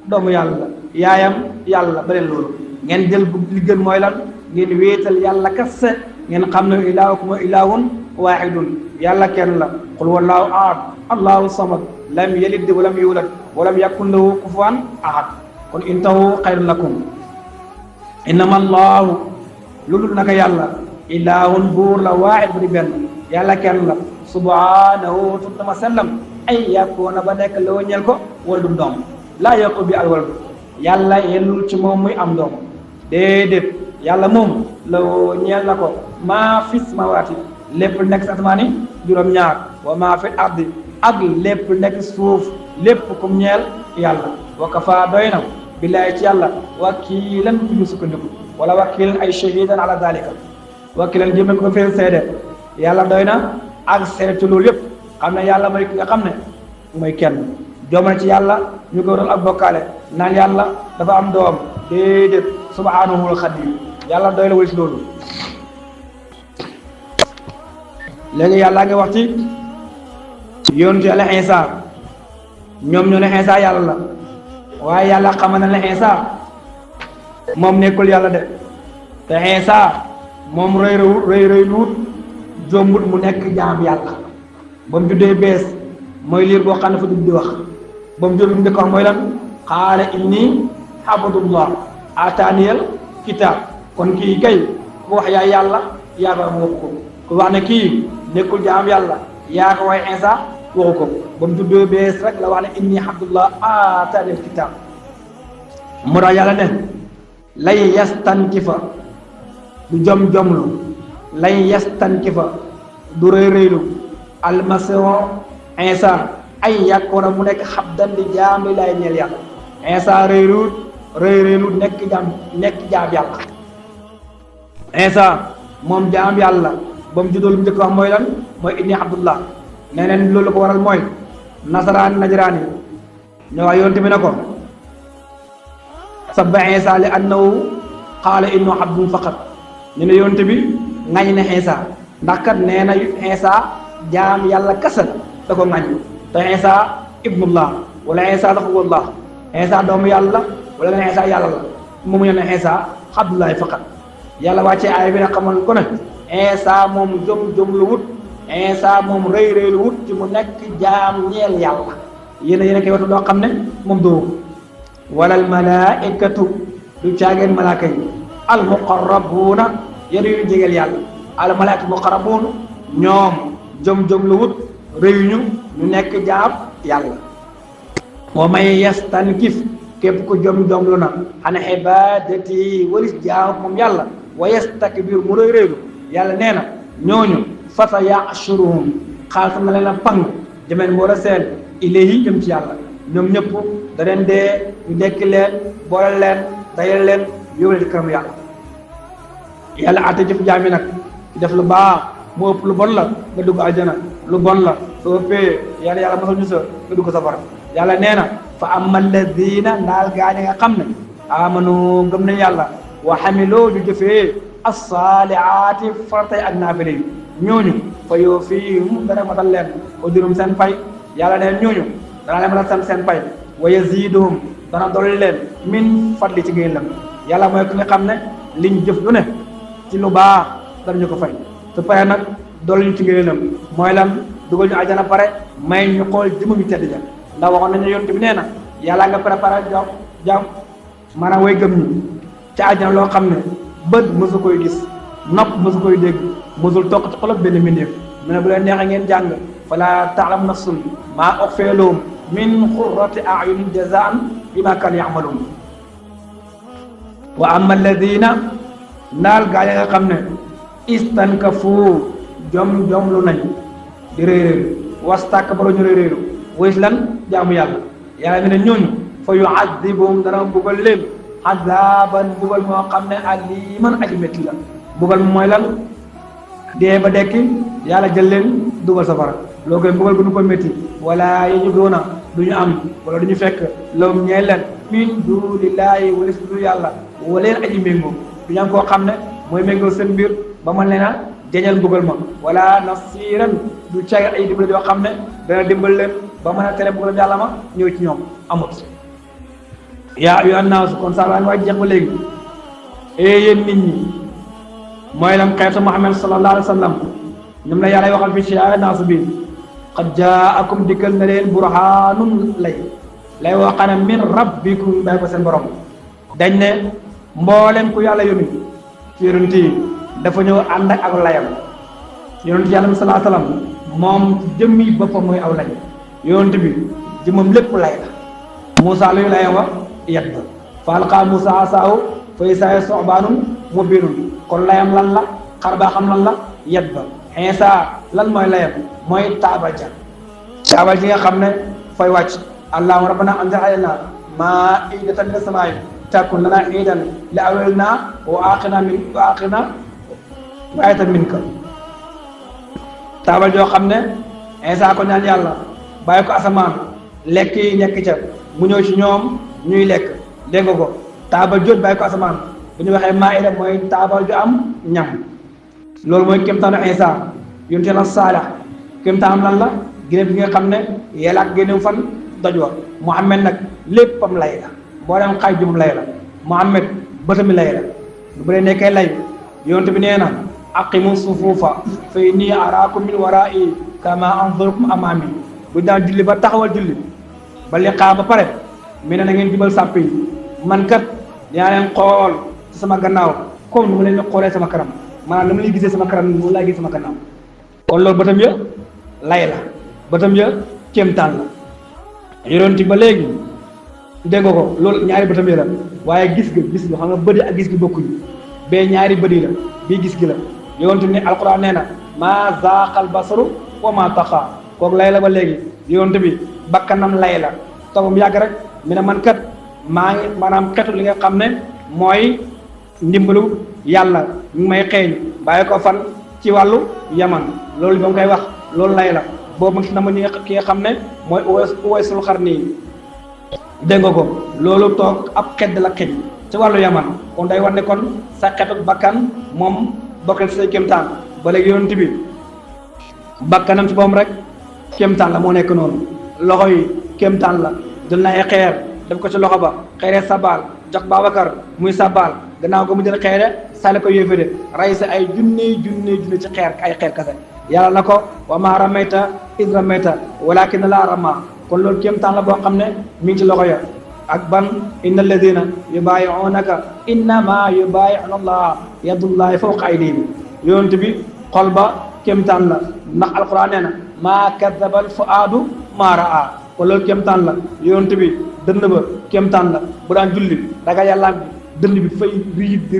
doomu yàlla la yaayam yàlla la beneen loolu ngeen jël li gën mooy lan ngeen wéetal yàlla kese ngeen xam ne ilaahukum ilaahun waahidun yàlla kenn la qul wallaahu ahad allahu samad lam yalid walam yulad walam yakun lahu kufuwan ahad kon intahu xayrun lakum innama allahu loolu naka yàlla ilaahun buur la waahid bu di benn yàlla kenn la subhanahu tuddama sellam ay yàkkoona ba nekk loo ñel ko wala du doom laa yokku bi alwaldu yàlla yellul ci moom muy am doom déedéet yàlla moom loo ñeel na ko maa fi samawaati lépp nekk si asamaani juróom-ñaar wa maa fi ardi ak lépp nekk suuf lépp kum ñeel yàlla wa kafa doy na billaahi ci yàlla wakiilan ku ñu sukkandiku wala wakiilan ay shahidan ala dalika wakiilan jëme ko fee seede yàlla doy na ak seede ci loolu yëpp xam ne yàlla mooy ki nga xam ne mooy kenn joomale ci yàlla ñu ko waral ak bokkaale naan yàlla dafa am doom déedéet subhaanahu al xadim yàlla doy la wal ci loolu léegi yàlla nga wax ci yonentu yàlla Isa ñoom ñoo ne Isa yàlla la waaye yàlla xamal na ne Isa moom nekkul yàlla de te Isa moom rëy luut jombut mu nekk jaam yàlla ba mu juddee bees mooy liir boo xam ne fa dugg di wax ba mu juddee njëkk wax mooy lan qaala inni abdullah ataaniyal kitaab kon kii kay ku wax yaa yàlla yaa ko am waxu ko ku wax ne kii nekkul jaam yàlla yaa ko way Isa waxu ko ba mu juddee bees rek la wax ne inni abdullah ataaniyal kitaab mu tax yàlla ne lay yastankifa du jomlu lay yastankifa du rëylu almasihu Isa ay yàkkoona mu nekk xabdan di jaam li laay ñeel yàlla Isa rëyluut nekk jaam yàlla Isa moom jaam yàlla ba mu juddoo lu njëkk wax mooy lan mooy inni abdullah neneen loolu ko waral mooy nasaraan najraan yi ñoo wax yoon tamit ne ko sabba Isa li annahu qaala innahu abdun faqat ñu ne yoon bi ngañ ne Isa ndax kat nee na Isa jaam yàlla kese da ko ngañ te Isa ibnullah wala Isa rasulullah Isa doomu yàlla wala nga ne Isa yàlla la moom mu ne Isa abdullahi faqat yàlla wàccee aaya bi nag xamal ko ne Isa moom jom lu wut Isa moom rëy lu wut ci mu nekk jaam ñeel yàlla yéen koy watu loo xam ne moom doo wala al malaikatu du caageen malaaka yi al muqarrabuuna yéen yu jegeel yàlla al malaikatu muqarrabuun ñoom jom lu wut rëyuñu ñu nekk jaam yàlla wa may yastankif képp ku jom lu na an ibadati walis jaam moom yàlla wa yastakbir mu rëylu yàlla nee na ñooñu fasa yashuruhum xaalis na leen a pang jëmeen war a seen ilayhi jëm ci yàlla ñoom ñëpp da leen dee ñu dekki leen boole leen dayal leen yóbbu leen ci kanam yàlla àtte jëf jaam yi nag def lu baax mu ëpp lu bon la nga dugg aljana lu bon la soo ëppee yàlla mosal ñu sa nga dugg safara yàlla nee na fa amma alladina ndaal gaañ nga xam ne amanu gëm nañ yàlla wa xamiloo ñu jëfee assaalihaati faratay ak naafile yi ñooñu fa yoo fiihim dana matal leen ujurum seen pay yàlla neen ñooñu dana leen matal seen pay wa yaziiduhum dana dolli leen min fadli ci ngeen lam yàlla mooy ki nga xam ne liñ jëf lu ne ci lu baax danañu ko fay su pare nag dolli ñu ci ngëneelam mooy lan dugal ñu àjjana pare may ñu xool jëmm bi tedd ja ndax waxoon nañu yonent bi nee na yàlla nga préparé jam maanaam way gëm ñi ci àjjana loo xam ne bët mësu koy gis nopp mësu koy dégg mësul toq ci xolob benn mbindeef mu ne bu leen neexee ngeen jàng fala ta'lamu nafsun maa ukhfiya lahum min qurrati a'yunin jazaan bima kaanu ya'maluun wa amma alladina ndaal gaa ya nga xam ne istankafu jom lu nañ di réeréeru wastakbaru ñu réeréeru wais lan jaamu yàlla yàlla ne ñooñu fa yu'adhibuhum dana mbugal leen azaban mbugal moo xam ne aliman aji métti la mbugal mooy lan dee ba dekki yàlla jël leen dugal safara loo koy mbugal gu nu ko métti wala yajiduuna du ñu am wala du ñu fekk lahum ñeel leen min dunillahi walis du yàlla waleen aji méngoo du ñu am koo xam ne mooy méngoo seen mbir ba mën leen a jañal mbugal ma wala nasiran du caag ay dimbal yoo xam ne dana dimbal leen ba mën a tere mbugal yàlla ma ñëw ci ñoom amut yaa ayyuhan naas kon saa waay jeex ba léegi yéen nit ñi mooy lam xeetu Muhammad sallallahu alayhi wa sallam ñoom la yàlla waxal fi ci yaa naas bi qad jaakum dikkal na leen burhaanun lay woo xam ne min rabbikum bàyyi ko seen borom dañ ne mboolem ku yàlla yónni ci yonent yi dafa ñëw ànd ak layam yonent yàlla bi sallallahu alayhi wa sallam moom jëmmi boppam mooy aw lay yonent bi jëmmam lépp lay la Moussa luy layam wax yet ba fa alqaa Moussa asaahu fa izaa su'baanun mubiinun kon layam lan la xar baa xam lan la yet ba Iisaa lan mooy layam mooy taabal ji nga xam ne fay wàcc allahumma rabbana anzil alaynaa maa'idatan minas samaa'i takun lanaa iidan li awwalinaa wa aaxirinaa wa aayatan minka taabal joo xam ne Iisaa ko ñaan yàlla bàyyi ko asamaan lekk yi nekk ca mu ñëw ci ñoom ñuy lekk dégg nga ko taabal jot bàyyi ko asamaan bu ñu waxee maa'ida mooy taabal ju am ñam loolu mooy kéemtaanu Iisaa yonent Yàlla Saalix kéemtaanam lan la génne bi nga xam ne yàlla ak génnew fan doj wa Muhammad nag léppam lay la boo dem xaaj jumum lay la Muhammad bëtami lay la bu dee nekkee lay yonent bi nee na aqimu sufuufa fa innii araakum min waraa'i kamaa anzurukum amaami bu daan julli ba taxawal julli ba liqaa ba pare mi ne na ngeen jubal sàpp yi man kat yaa leen xool ci sama gannaaw comme nu ma leen xoolee sama kanam maanaam nu ma leen gisee sama kanam noonu laa gis sama gannaaw kon loolu bëtam ya lay la bëtam ya kéemtaan la yonent ba léegi dégg nga ko loolu ñaari bëtam ya la waaye gis nga xam nga bëdi ak gis gi bokkuñu bee ñaari bëdi la bii gis gi la yonent ne alquran nee na maa zaaqal basaru wa maa taxaa kooku lay la ba léegi yonent bi bakkanam lay la toogam yàgg rek mi ne man kat maa ngi maanaam xetu li nga xam ne mooy ndimbalu yàlla ñu ngi may xeeñ bàyyi ko fan ci wàllu yaman loolu ba mu koy wax loolu lay la boobu ma na ma ñi ki nga xam ne mooy Uwaysul Qarni dégg nga ko loolu toog ab xedd la xeñ ci wàllu yaman kon day war ne kon sa xetu bakkan moom bokk na ci say kéemtaan ba léegi yonent bi bakkanam ci boom rek kéemtaan la moo nekk noonu loxo yi kéemtaan la jël na ay xeer def ko ci loxo ba xeere sabal jox Babacar muy sabal gannaaw ko mu jël xeere sànni ko yéefade rey sa ay junni ci xeer ay xeer kase yàlla na ko wa maa ramayta iz ramayta walaakinna Allaaha ramaa kon loolu kéemtaan la boo xam ne mi ngi ci loxo ya ak ban inna alladina yubaayi'uunaka innamaa yubaayi'uuna Allaaha yadullaahi fawqa aydihim yonent bi xol ba kéemtaan la ndax alquran nee na maa kadaba al fuaadu maa raa kon loolu kéemtaan la yonent bi dënn ba kéemtaan la bu daan julli daga yàlla bi dënn bi fay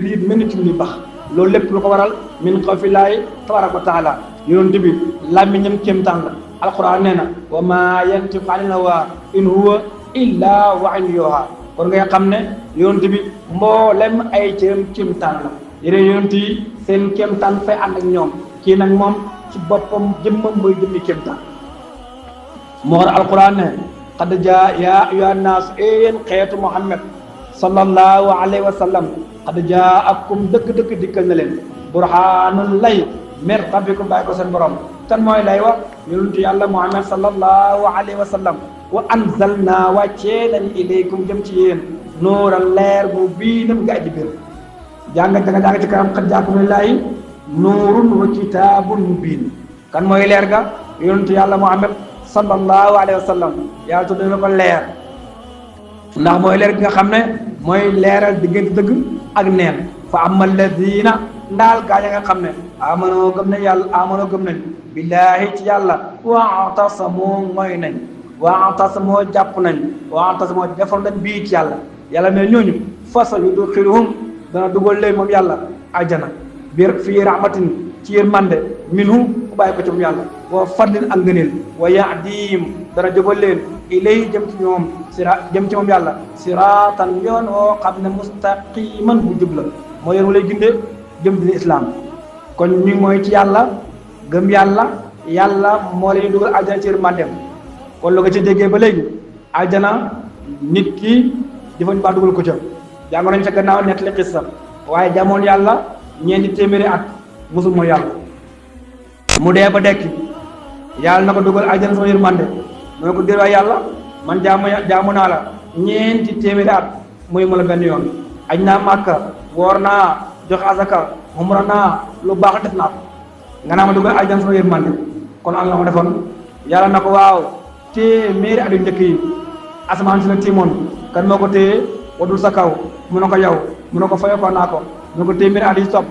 riit mel ni ci lu bax loolu lépp lu ko waral min xawfillaahi tabaaraka wa taala yonent bi làmmiñam kéemtaan la alquran nee na wa maa yantiqu anil hawaa in huwa illaa wahyun yuuhaa kon ngay xam ne yonent bi mboolem ay cëram kéemtaan la yeneen yonent yi seen kéemtaan fay ànd ak ñoom kii nag moom ci boppam jëmmam mooy jëmmi kéemtaan moo war alquran ne qad jaa yaa ayyuhan naas yéen xeetu Muhammad sallallahu alayhi wa sallam qad jaakum dëgg dikkal na leen burhaanun lay min rabbikum bàyyi ko seen borom kan mooy lay wax yonentu yàlla Muhammad sallallahu alayhi wa sallam wa anzalna wàccee nañ ilaykum jëm ci yéen nuuran leer bu biinam nga aji biir jàng ci kanam qad jaakum lillaahi nuurun wa kitaabun mubiin kan mooy leer ga yonentu yàlla Muhammad sallallahu alayhi wa sallam yàlla tudd na ko leer ndax mooy leer gi nga xam ne mooy leeral diggante dëgg ak neen fa amma alladina ndaal gaañ a nga xam ne amanoo gëm nañ billaahi ci yàlla wa'tasamoo mooy nañ wa'tasamoo jàpp nañ wa'tasamoo defal nañ bii ci yàlla mais ñooñu fasa yudxiluhum dana dugal leen moom yàlla aljana biir fii rahmatin ci yërmande minhu ku bàyyi ko ci moom yàlla wa fadlin ak ngëneel wa yahdihim dana jubal leen ilay jëm ci ñoom jëm ci moom yàlla siratan yoon woo xam ne mustaqiman bu jub la moo yoon wu lay gindee jëm dina islam kon ñu mooy ci yàlla gëm yàlla yàlla moo leen dugal aljana ci yërmandeem kon lu nga ci déggee ba léegi aljana nit ki jëfañ baa dugal ko ca jàngo nañ ca gannaaw nettali xissa waaye jamoon yàlla ñeenti téeméeri at musul mooy yàlla mu dee ba dekki yàlla na ko dugal aljana sama yërmande mu ne ko dér waay yàlla man jaamu naa la ñeenti téeméeri at muy mu la benn yoon aj naa màkka woor naa joxe asaka umra naa lu baax def naa ko nga naa ma dugal aljana sama yërmande kon am na ko defoon yàlla na ko waaw téeméeri at yu njëkk yi asamaan si la tiimoon kan moo ko téye wadul sa kaw mu ne ko yow mu ne ko fayoo ko naa ko mu ne ko téeméeri at yi topp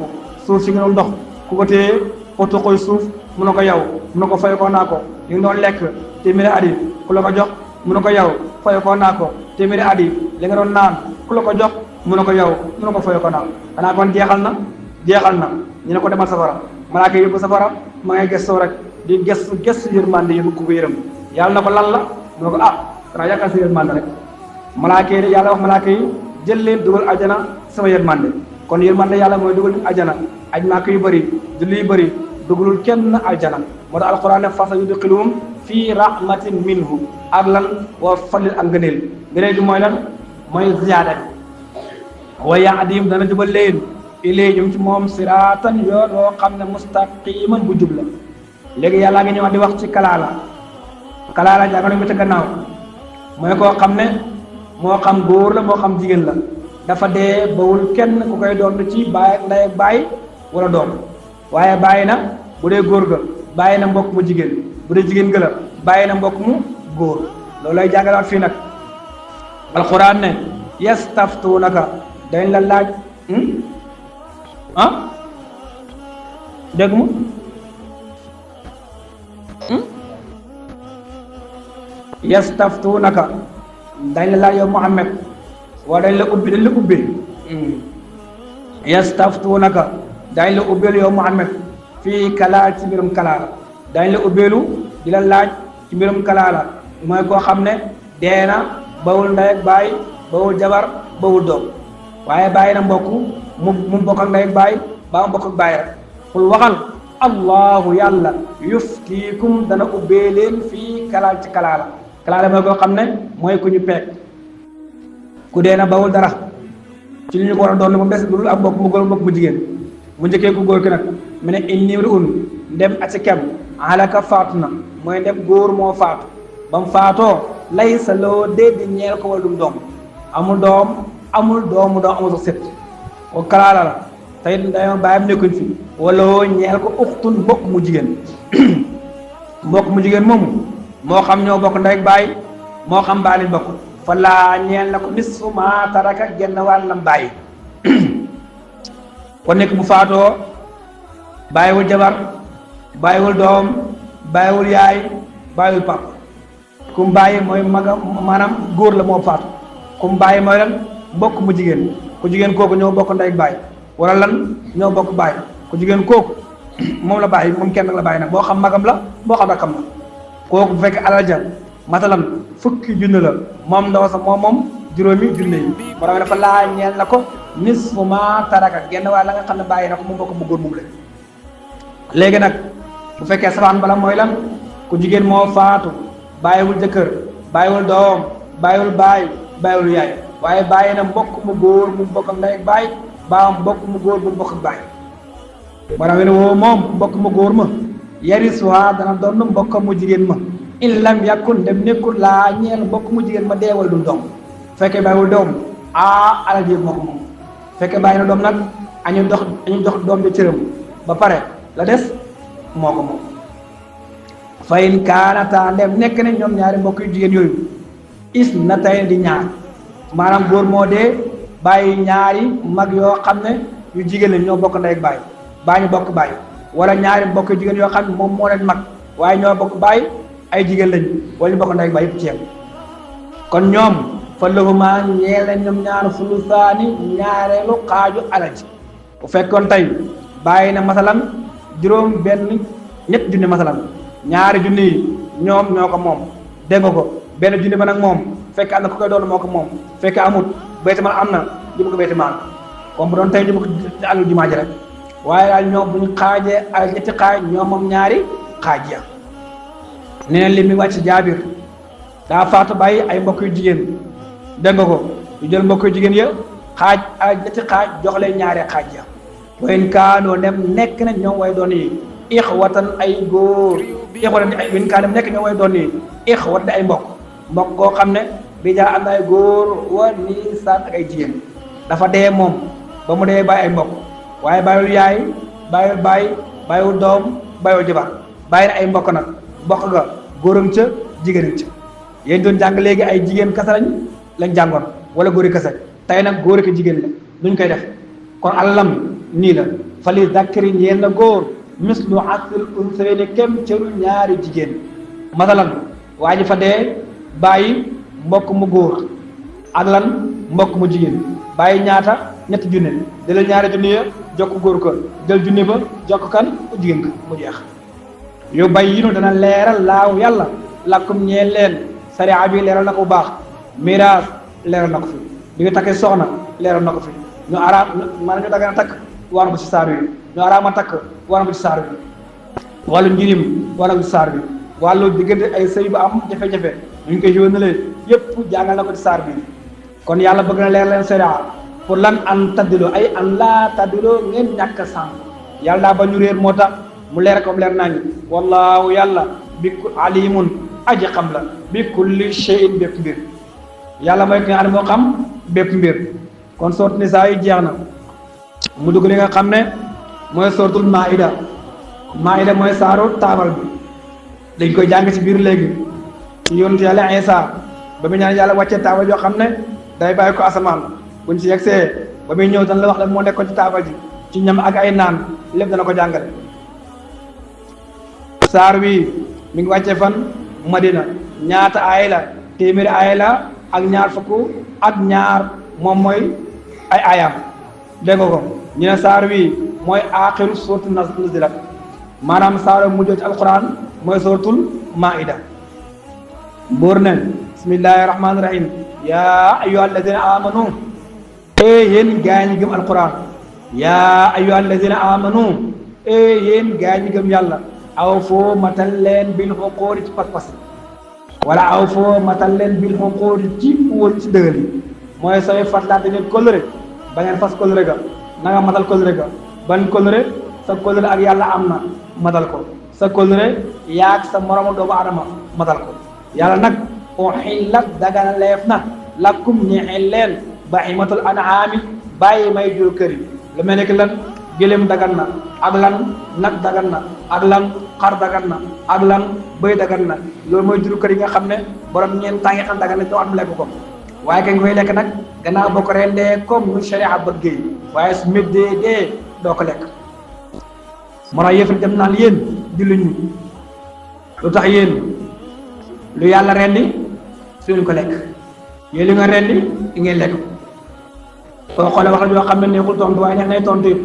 suuf si nga doon dox ku ko téye poto koy suuf mu ne ko yow mu ne ko fayoo ko naa ko li nga doon lekk téeméeri at yi ku la ko jox mu ne ko yow fayoo ko naa ko téeméeri at yi li nga doon naan ku la ko jox mu ne ko yow mu ne ko fayoo ko naa ko xanaa kon jeexal na ñu ne ko demal safara malaaka yóbbu safara ma ngay gëstoo rek di gëstu yërmande yóbbu ko yërëm yàlla na ko lan la mu ne ko xanaa yaakaar si yërmande rek malaaka yi yàlla wax malaaka yi jël leen dugal ajana sama yërmande kon yërmande yàlla mooy dugal ajana aj maaka yu bëri julli yu bëri dugalul kenn aljana moo tax alquran ne fasa yudxiluhum fii rahmatin minhu ak lan wa fadlin ak ngëneel ngëneel bi mooy lan mooy ziyaada bi wa yahdihim dana jubal leen ilay jëm ci moom siratan yoon woo xam ne mustaqiman bu jub la léegi yàllaa ngi ñëwaat di wax ci kalaala jàng nañ ko ca gannaaw mooy koo xam ne moo xam góor la moo xam jigéen la dafa dee bawul kenn ku koy doon ci baay ak ndey ak baay wala doom waaye bàyyi na bu dee góor ga bàyyi na mbokk mu jigéen bu dee jigéen ga la bàyyi na mbokk mu góor loolu lay jàngalaat fii nag alxuraan ne yastaftuunaka dañ la laaj dégg mu yastaftuunaka dañ la laaj yow Muhammad wala dañ la ubbi yastaftuunaka dañ la ubbeelu yow Muhammad fii kalaal ci mbirum kalaala dañ la ubbeelu di la laaj ci mbirum kalaala mooy koo xam ne dee na bawul ndey ak baay bawul jabar bawul doom waaye bàyyi na mbokk mu bokk ak ndey ak baay baa mu bokk ak baay rek xul waxal allahu yàlla yuftiikum dana ubbee leen fii kalaal ci kalaala mooy koo xam ne mooy ku ñu peeg ku dee na bawul dara ci li ñu ko war a doon mu des lu dul ak mbokk mu góor mbokk mu jigéen mu njëkkee ku góor ki nag mu ne inni un ndem ati kem alaka faatu na mooy ndem góor moo faatu ba mu faatoo lay sa loo dee di ñeel ko wala dum doom amul doom amul sax sët ko kalaala la tey dañoo bàyyam nekkuñ fi wala woo ñeel ko uxtun mbokk mu jigéen mbokk mu jigéen moomu moo xam ñoo bokk ndey ak baay moo xam baali bokk fa laa ñeel na ko nisfu maa taraka genn wàllam bàyyi kon nekk bu faatoo bàyyiwul jabar bàyyiwul doom bàyyiwul yaay bàyyiwul pap kum bàyyi mooy maga maanaam góor la moo faatu kum bàyyi mooy lan mbokk mu jigéen ku jigéen kooku ñoo bokk ndey ak baay wala lan ñoo bokk baay ku jigéen kooku moom la bàyyi moom kenn la bàyyi nag moo xam magam la moo xam rakkam la kooku bu fekkee alal ja matalan fukki junne la moom ndaw sa moom juróomi junne yi moo tax dafa laa ñeel na ko nisfu ma taraka genn waaye la nga xam ne bàyyi na ko mu bokk mu góor moom la léegi nag bu fekkee safaan bala mooy lan ku jigéen moo faatu bàyyiwul jëkkër bàyyiwul doom bàyyiwul baay bàyyiwul yaay waaye bàyyi na mbokk mu góor mu bokk ak ndey ak baay baa mbokk mu góor mu bokk ak baay moo tax ne woo moom mbokk mu góor ma yarisuha dana doon mbokk mu jigéen ma in lam yakun dem nekkul laa ñeel mbokk mu jigéen ma deewal dul doom fekkee bàyyiwul doom alal ji moo ko moom fekkee bàyyi na doom nag añu dox doom bi cëram ba pare la des moo ko moom fa in kaanata ndem nekk ne ñoom ñaari mbokk yu jigéen yooyu is na tay di ñaar maanaam góor moo dee bàyyi ñaari mag yoo xam ne yu jigéen lañ ñoo bokk ndey ak baay baa ñu bokk baay wala ñaari mbokk yu jigéen yoo xam ne moom moo leen mag waaye ñoo bokk baay ay jigéen lañ wala ñu bokk ndey ak baay yëpp ci yem kon ñoom fa lahuma ñeel leen ñoom ñaar sulusaani ñaareelu xaaju alal ji bu fekkoon tey bàyyi na masalan juróom benn ñett junni masalan ñaari junni yi ñoom ñoo ko moom dégg nga ko benn junni ba nag moom fekk am na ku koy doon moo ko moom fekk amut baytimaal am na jëmu ko baytimaal comme bu doon tey jëmu ko alul jumaa ji rek waaye daal ñoom bu ñu xaajee ay ñetti xaaj ñoom moom ñaari xaaj ya nee na li mi wàcc Jaabir daa faatu bàyyi ay mbokk yu jigéen dégg nga ko yu jël mbokk yu jigéen ya xaaj ay ñetti xaaj jox leen ñaari xaaj ya wayn kaanoo nem nekk na ñoom way doon yi ixwatan ay góor ixwatan ay wayn kaanoo nekk ñoom way doon yi ixwatan ay mbokk koo xam ne bi jaa am na ay góor wa nisaan ak ay jigéen dafa dee moom ba mu dee bàyyi ay mbokk waaye bàyyiwul yaay bàyyiwul baay bàyyiwul doom bàyyiwul jabar bàyyi na ay mbokk nag mbokk ga góoram ca jigéenam ca yéen doon jàng léegi ay jigéen kese lañ jàngoon wala góori kese tey nag góor ak jigéen la duñ koy def kon alalam nii la fa li zakari ñeel na góor mislu hazzil unsayayni kem cëru ñaari jigéen masalan waa ji fa dee bàyyi mbokk mu góor ak lan mbokk mu jigéen bàyyi ñaata ñetti junne jëlal ñaari junne ya jokk góor ko jël junne ba jokk kan ku jigéen ka mu jeex yu bay yi nu dana leeral laaw yàlla lakkum ñeel leen sariya bi leeral na ko bu baax miraas leeral na ko fi di nga takkee soxna leeral na ko fi ñu araam maanaam ñu dagana takk war na ko ci saar wi ñu araama takk war na ko ci saar wi wàllu njirim war na ko ci saar bi wàllu diggante ay sëy bu am jafe-jafe ñu ngi koy yónnalee yépp jàngal na ko ci saar bi kon yàlla bëgg na leer leen sariya pour lan an taddiloo ay an laa taddiloo ngeen ñàkk a sànq yàlla daa ba ñu réer moo tax mu leer ko leer nañu wallaahu yàlla bi alimun aji xam la bi kulli shay'in bépp mbir yàlla mooy ki nga xam ne moo xam bépp mbir kon sourate Nisaa yi jeex na mu dugg li nga xam ne mooy suratul Maïda mooy saaru taabal bi dañ koy jàng ci biir léegi ci yonent yàlla Iisaa ba mu ñaan yàlla wàccee taabal yoo xam ne day bàyyi ko asamaan buñ ci yegsee ba muy ñëw dana la wax la moo nekkoon ci taabal ji ci ñam ak ay naan lépp dana ko jàngale saar wi mi ngi wàccee fan Madina ñaata aay la téeméeri aay la ak ñaar fukk ak ñaar moom mooy ay aayam dégg nga ko ñu ne saar wi mooy aaxiru suuratu nazilat maanaam saar mujjoo ci alquran mooy suuratul Maïda buur ne bismillahi rahmaani rahim yaa ayyuha alladina amanu yéen gaa ñi gëm alquran yaa ayyuha alladina amanu yéen gaa ñi gëm yàlla aw foo matal leen bil xuquuri ci pas-pas wala aw foo matal leen bil xuquuri ci wóor ci dëggal yi mooy sooy fàttalaate nit kóllëre ba ngeen fas kóllëre ga na nga matal kóllëre ga ban kóllëre sa kóllëre ak yàlla am na matal ko sa kóllëre yaag sa moromu doomu adama matal ko yàlla nag uhillat dagana leef na lakum ñexel leen bahimatul an'aami bàyyi may jur kër yi lu mel ne que lan gëléem dagan na ak lan nag dagan na ak lan xar dagan na ak lan bëy dagan na loolu mooy jur kër yi nga xam ne borom ñeen tàngi xam dagan na doo am lekk ko waaye kañ koy lekk nag gannaaw boo ko rendee comme nu sharia bëggee waaye su méddee dee doo ko lekk moo tax yëfal dem naan yéen jullit ñi lu tax yéen lu yàlla rendi suñu ko lekk yéen li nga rendi di ngeen lekk soo xoolee wax la yoo xam ne neexul tontu waaye neex nay tontu yëpp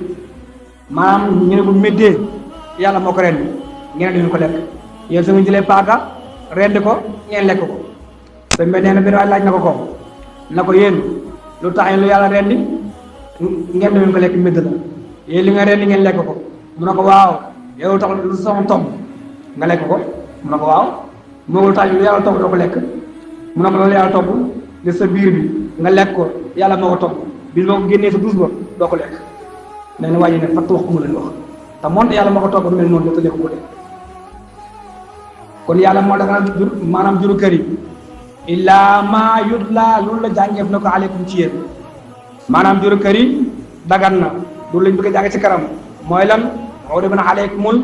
maanaam ñu ne bu méddee yàlla moo ko rendi ngeen duñu ko lekk yéen su nga jëlee paaka rendi ko ngeen lekk ko sa mbé nee na benn waay laaj na ko na ko yéen lu tax lu yàlla rendi ngeen duñu ko lekk médd la yéen li nga rendi ngeen lekk ko mu ne ko waaw yow lu tax lu sama tomb nga lekk ko mu ne ko waaw moo lu tax lu yàlla togg doo ko lekk mu ne ko loolu yàlla togg de sa biir bi nga lekk ko yàlla moo ko togg bis boo ko génnee sa duus ba doo ko lekk nee na wàññi ne fatt wax ko mu leen wax te moonte yàlla moo ko togg mel noonu te lekk ko de kon yàlla moo daga jur maanaam juru kër yi illaa maa yutla loolu la jàngeef na ko aleykum ci yéen maanaam juru kër yi dagan na loolu lañ bëgg a jàng ci kanam mooy lan uribna aleykumul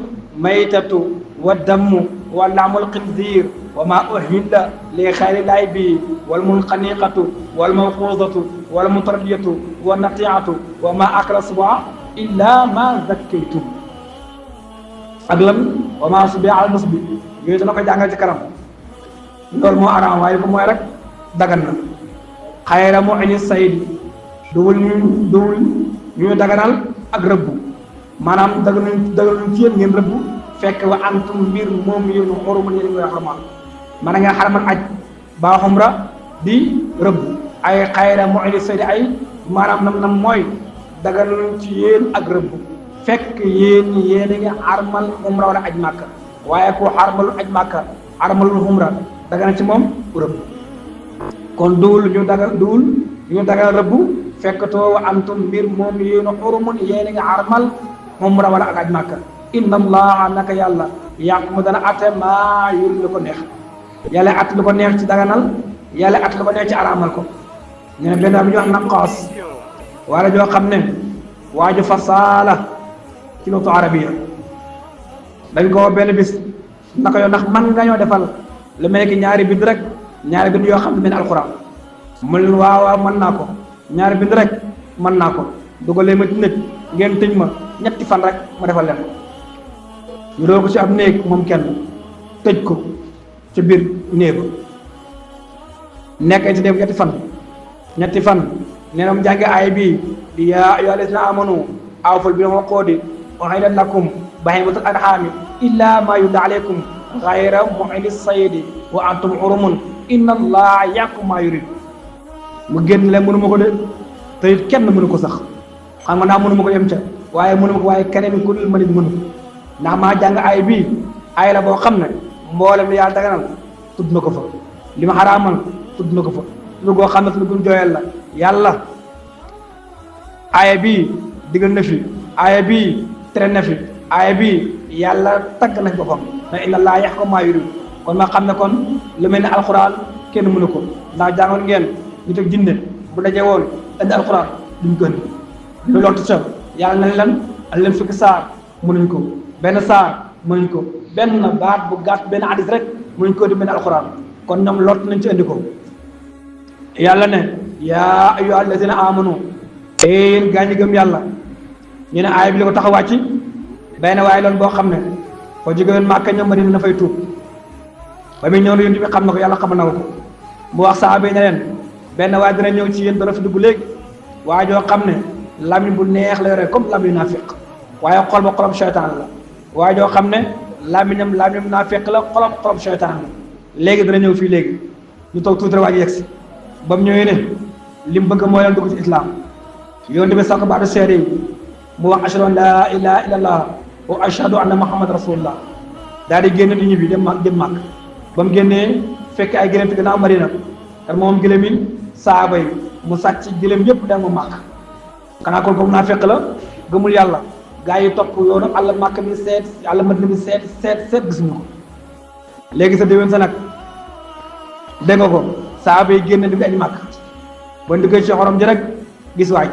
maytatu wa dammu wa laamul xinziir wa maa uhilla li xayri laay bi wal munxaniqatu wal mawquuzatu wal mutaraddiyatu wa natiatu wa maa akala subaa illa ma zakkaytum ak lan wa maa subiha ala nusbi yooyu dana ko jàngal ci kanam loolu moo araam waaye bu mooy rek dagan na xayra mu'ini saydi duwul ñu daganal ak rëbb maanaam dagaluñ ci yéen ngeen rëbb fekk wa antum mbir moom yéen xurumun yéen koy xarmal man ngeen xarmal aj ba xumra di rëbb ay xayra mu'ili saydi ay maanaam nam mooy dagaluñ ci yéen ak rëbb fekk yéen a ngi xarmal umra wala aj màkka waaye ku xarmalul aj màkka xarmalul umra daga na ci moom rëbb kon duwul ñu dagal rëbb fekk too wa antum mbir moom yéen xurumun yéen a ngi xarmal umra wala ak aj màkka inna allaha naka yàlla yàqu dana atte maa yuri lu ko neex yàlla at lu ko neex ci daganal yàlla at lu ko neex ci araamal ko ñu ne benn bi ñu wax naqaas wala joo xam ne waaju fasaala ci lutu arabiya dañ ko benn bis naka yow ndax man nga ñoo defal lu mel ki ñaari bind rek ñaari bind yoo xam ne mel alxuraan mu leen waaw mën naa ko ñaari bind rek mën naa ko dugalee ma ci nit ngeen tëj ma ñetti fan rek ma defal leen ko ñu doon ko ci ab néeg moom kenn tëj ko ci biir néeg nekk ci néeg ñetti fan nee na mu jànge aay bii di yaa ayyuhal lazina amanu awful bil uqudi uhilla lakum bahimatul an'ami illa ma yutla alaykum ghayra muhilli saydi wa antum hurumun inna allaha yahkumu ma yurid mu génn leen mënu ma ko de te it kenn mënu ko sax xam nga naa mënu ma ko yem ca waaye mënu ma ko waaye keneen ku dul mënit mënu ndax maa jàng aay bii aay la boo xam ne mboolem li yàlla daganal tudd na ko fa li ma xaraamal tudd na ko fa lu goo xam ne lu gën jooyal la yàlla aaya bii digal na fi aaya bii tere na fi aaya bii yàlla tagg na boppam te inna allaha yahkumu maa yurid kon ma xam ne kon lu mel ne alxuraan kenn mënu ko ndax jàngoon ngeen ñu teg jinne bu dajee woon indi alxuraan duñ ko indi lu lottu sa yàlla nañ leen ak leen fukki saar mënuñ ko benn saar mënuñ ko benn baat bu gàtt benn hadis rek mënuñ ko di benn alxuraan kon ñoom lott nañ ci indi ko yàlla ne yaa ayyuhal lazina amanu yéen gaa ñi gëm yàlla ñu ne aaya bi li ko tax a wàcc benn waaye loolu boo xam ne foo jóge woon Màkka ñoom Madina na fay tuub ba muy ñëw yonent bi xam na ko yàlla xamal na ko mu wax saaba yi ne leen benn waaye dina ñëw ci yéen dana fi dugg léegi waaye joo xam ne lamiñ bu neex la yore comme lamiñ naafiq waaye xol ba xolam seytaan la waaye joo xam ne lamiñam naafiq la xolam seytaan la léegi dana ñëw fii léegi ñu toog tuuti rek waa ji yegg si ba mu ñëwee ne li mu bëgg mooy leen dugg ci islam yonent bi sax ko baatu seede yi mu wax ashhadu an laa ilaaha illallah wa ashhadu anna muhammad rasulullah daal di génn di ñibbi dem màkk ba mu génnee fekk ay gëléem ci gannaaw Madina te moom gëléem yi saaba yi mu sàcc gëléem yëpp dem mu màkk xanaa kon comme naa fekk la gëmul yàlla gaa yi topp yoonu àll màkk bi seet àll Madina bi seet gisuñu ko léegi sa déwén sa nag dégg nga ko saaba yi génn di aj màkk ba ndiggee ci xorom ji rek gis waaj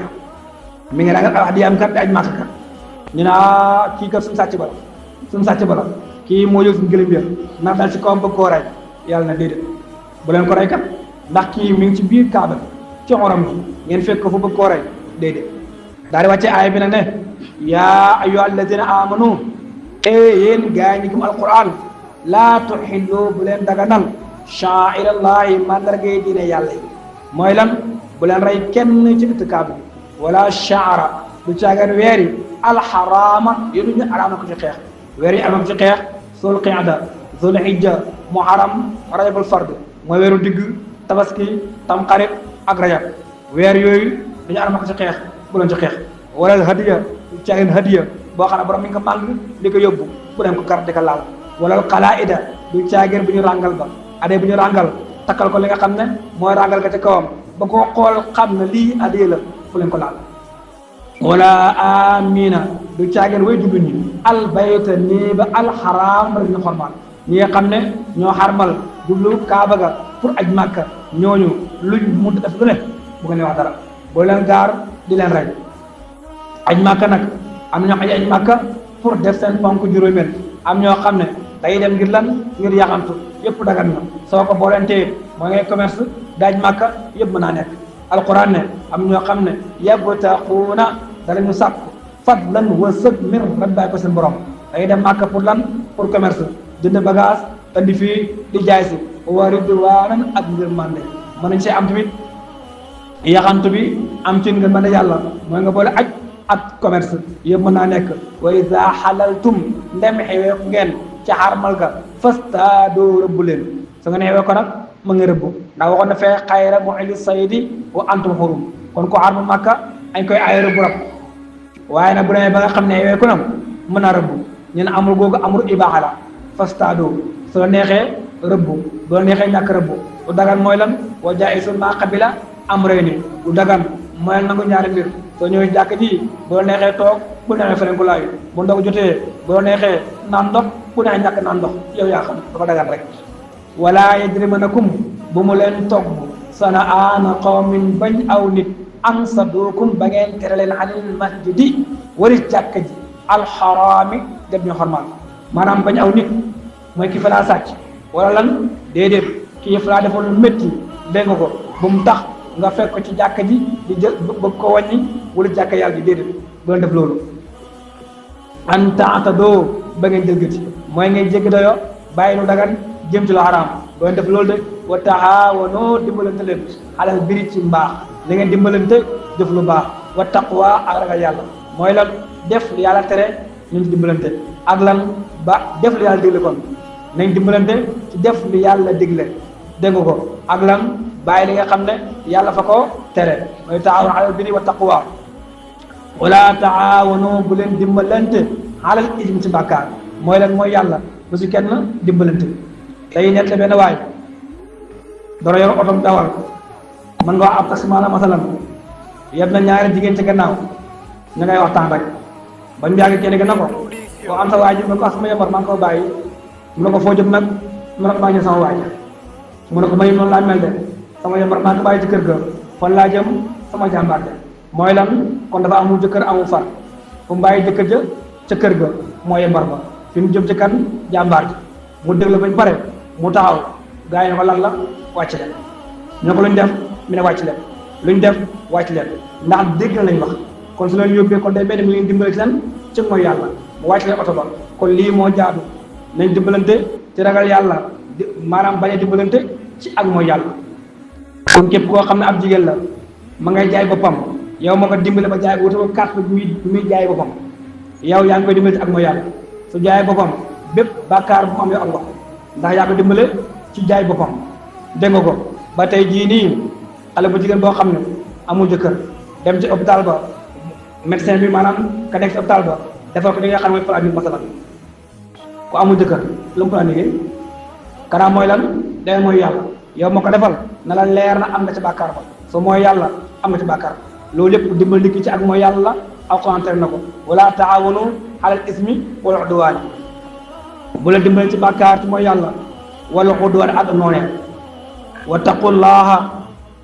mi ngi da wax di am kat di aj màkk kat ñu ne kii kat suñu sàcc ba la kii moo jël suñu gëlëm bi nar dal ci kawam bëgg koo rey yàlla na déedéet bu leen ko rey kat ndax kii mi ngi ci biir kaaba ci xorom ji ngeen fekk ko fu bëgg koo rey déedéet daal di wàcce aaya bi nag ne yaa ayyuhal lazina amanu yéen gaa ñi gëm alquran laa tuxillu bu leen daganal sha'irallahi mandargay diine yàlla yi mooy lan bu leen rey kenn ci ëtt kaaba bi wala sha'ara du caagan weer yi alxaraama yéen ñu araam na ko ci xeex weer yi araam ci xeex sul qiyada zul hijja muharram rajabul fard mooy weeru digg tabaski tamxarit ak rajab weer yooyu dañu araam na ko ci xeex bu leen ci xeex wala hadiya du caagan hadiya boo xam ne borom mi nga màng di ko yóbbu bu leen ko kar di ko laal wala xalaida du caagan bu ñu ràngal ba adee bu ñu ràngal takkal ko li nga xam ne mooy ràngal ga ci kawam ba koo xool xam ne lii adee la fu leen ko laal wala amina du caageen way jublu ñi albayta nii ba alxaraam ba ñu xormaal ñi nga xam ne ñoo xarmal jublu kaaba ga pour aj màkka ñooñu luñ mun def lu ne bu nga leen wax dara boo leen gaar di leen rey aj màkka nag am ñoo aj màkka pour def seen ponk juróomeel am ñoo xam ne day dem ngir lan ngir yaxantu yëpp dagan na soo ko boo leen téye moo ngay commerce daaj màkka yëpp mën naa nekk alquran ne am ñoo xam ne yabtaxuuna dara ñu sàkku fadlan wërsëg min rabbaay ko seen borom day dem màkka pour lan pour commerce jënd bagage andi fii di jaay si wa ridwaanan ak ngërmande mën nañ see am tamit yaxantu bi am ci ngërmande yàlla mooy nga boole aj ak commerce yëpp mën naa nekk. wa iza xalaltum ndem xewee ngeen ci xarmal ga fastaadoo rëbb leen su ngeen xewee ko nag ma nga rëbb ndax waxoon na fee xayra muhilli saydi wa antum xurum kon ko xarmal Makka añ koy ay rëbb rab waaye nag bu demee ba nga xam ne xewee ko nag mën naa rëbb ñu ne amul googu amul ibaaxa la fastaadoo su la neexee rëbb bu la neexee ñàkk rëbb lu dagan mooy lan wa jaa'isun maa qabila amrayni lu dagan mooy nangu ñaari mbir soo ñëwee jàkk ji bu la neexee toog bu neexee feneen ku laay bu ndox jotee bu la neexee naan ndox bu neexee ñàkk naan ndox yow yaa xam dafa dagan rek wala yajrimanakum bu mu leen togg sana'aana qawmin bañ aw nit an saduukum ba ngeen tere leen anil masjidi waris jàkk ji alxaraami def ñu xormaal maanaam bañ aw nit mooy ki fa laa sàcc wala lan déedéet kii fa laa defoon lu métti dégg nga ko bu mu tax nga fekk ko ci jàkka ji di jël bëgg ko wàññi wala jàkka yàlla ji déedéet bu leen def loolu an ta'tadoo ba ngeen jëlgati mooy ngeen jéggi doyo bàyyi lu dagan jëm ci lu xaraam bu leen def loolu de wa ta'aawanoo dimbalante leen alal biri ci mbaax da ngeen dimbalante def lu baax wa taqwa ak ragal yàlla mooy lan def lu yàlla tere ñu ci dimbalante ak lan ba def lu yàlla digle kon nañ dimbalante ci def lu yàlla digle dégg nga ko ak lan bàyyi li nga xam ne yàlla fa ko tere mooy taawun alal birri wa taqwa wala taawanu bu leen dimbalante alal ismi ci bàkkaar mooy lan mooy yàlla bu si kenn dimbalante day nett benn waay dara yor otom dawal mën nga wax ab taximaan la masalan yeb na ñaari jigéen ci gannaaw ñu ngay waxtaan rek bañ yàgg kenn gi na ko koo am sa waay ji mu ne ko sama yembar maa ngi ko bàyyi mu ne ko foo jëm nag mu ne ko maa ngi sama waay mu ne ko may noonu laa mel de sama yembar maa ngi ko bàyyi ci kër ga fan laa jëm sama jàmbaar de mooy lan kon dafa amul jëkkër amul far fu mu bàyyi jëkkër ja ca kër ga moo yembar ba fi mu jëm ci kan jàmbaar ji mu déglu bañ pare mu taxaw gars yi ne ko lan la wàcc leen ñu ne ko luñ def mu ne wàcc leen luñ def wàcc leen ndax dégg na lañ wax kon su leen yóbbee kon day mel ni mu leen dimbali ci lan ci mooy yàlla mu wàcc leen oto ba kon lii moo jaadu nañ dimbalante ci ragal yàlla maanaam bañ a dimbalante ci ak mooy yàlla kon képp koo xam ne ab jigéen la ma ngay jaay boppam yow ma ko dimbale ba jaay wuta ba carte bi muy jaay boppam yow yaa ngi koy dimbale ci ak mooy yàlla su jaay boppam bépp bàkkaar bu mu am yow am nga ndax yaa ko dimbale ci jaay boppam dégg nga ko ba tey jii nii xale bu jigéen boo xam ne amul jëkkër dem ci hôpital ba médecin bi maanaam ka nekk ci hôpital ba defal ko li nga xam ne mooy plan bi masalan ku amul jëkkër lu mu plan liggéey kanam mooy lan day mooy yàlla yow ma ko defal na la leer na am nga ci bàkkaar ba so mooy yàlla am nga ci bàkkaar loolu lépp dimbal nit ki ci ak mooy yàlla alxuraan tere na ko wala taawanu alal ismi wal udwaan bu la dimbal ci bàkkaar ci mooy yàlla wala udwaan ak noonee wa taqullaha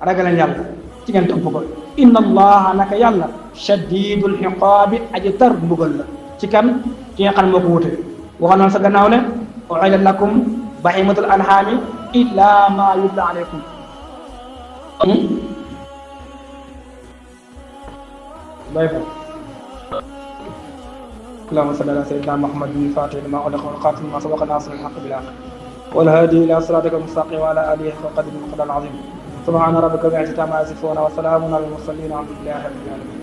ragaleen yàlla ci ngeen topp ko inna allaha naka yàlla shadidul xiqaabi aji tar mbugal la ci kan ki nga xam ne moo ko wute waxoon na sa gannaaw ne uxillat lakum bahimatul anhaami illa ma yutla alaykum ضيف اللهم صل على سيدنا محمد الفاتح لما أغلق والخاتم لما سبق ناصر الحق بالحق والهادي إلى صراطك المستقيم وعلى آله حق قدر المقدار العظيم سبحان ربك رب العزة عما يصفون وسلام على المرسلين والحمد لله رب العالمين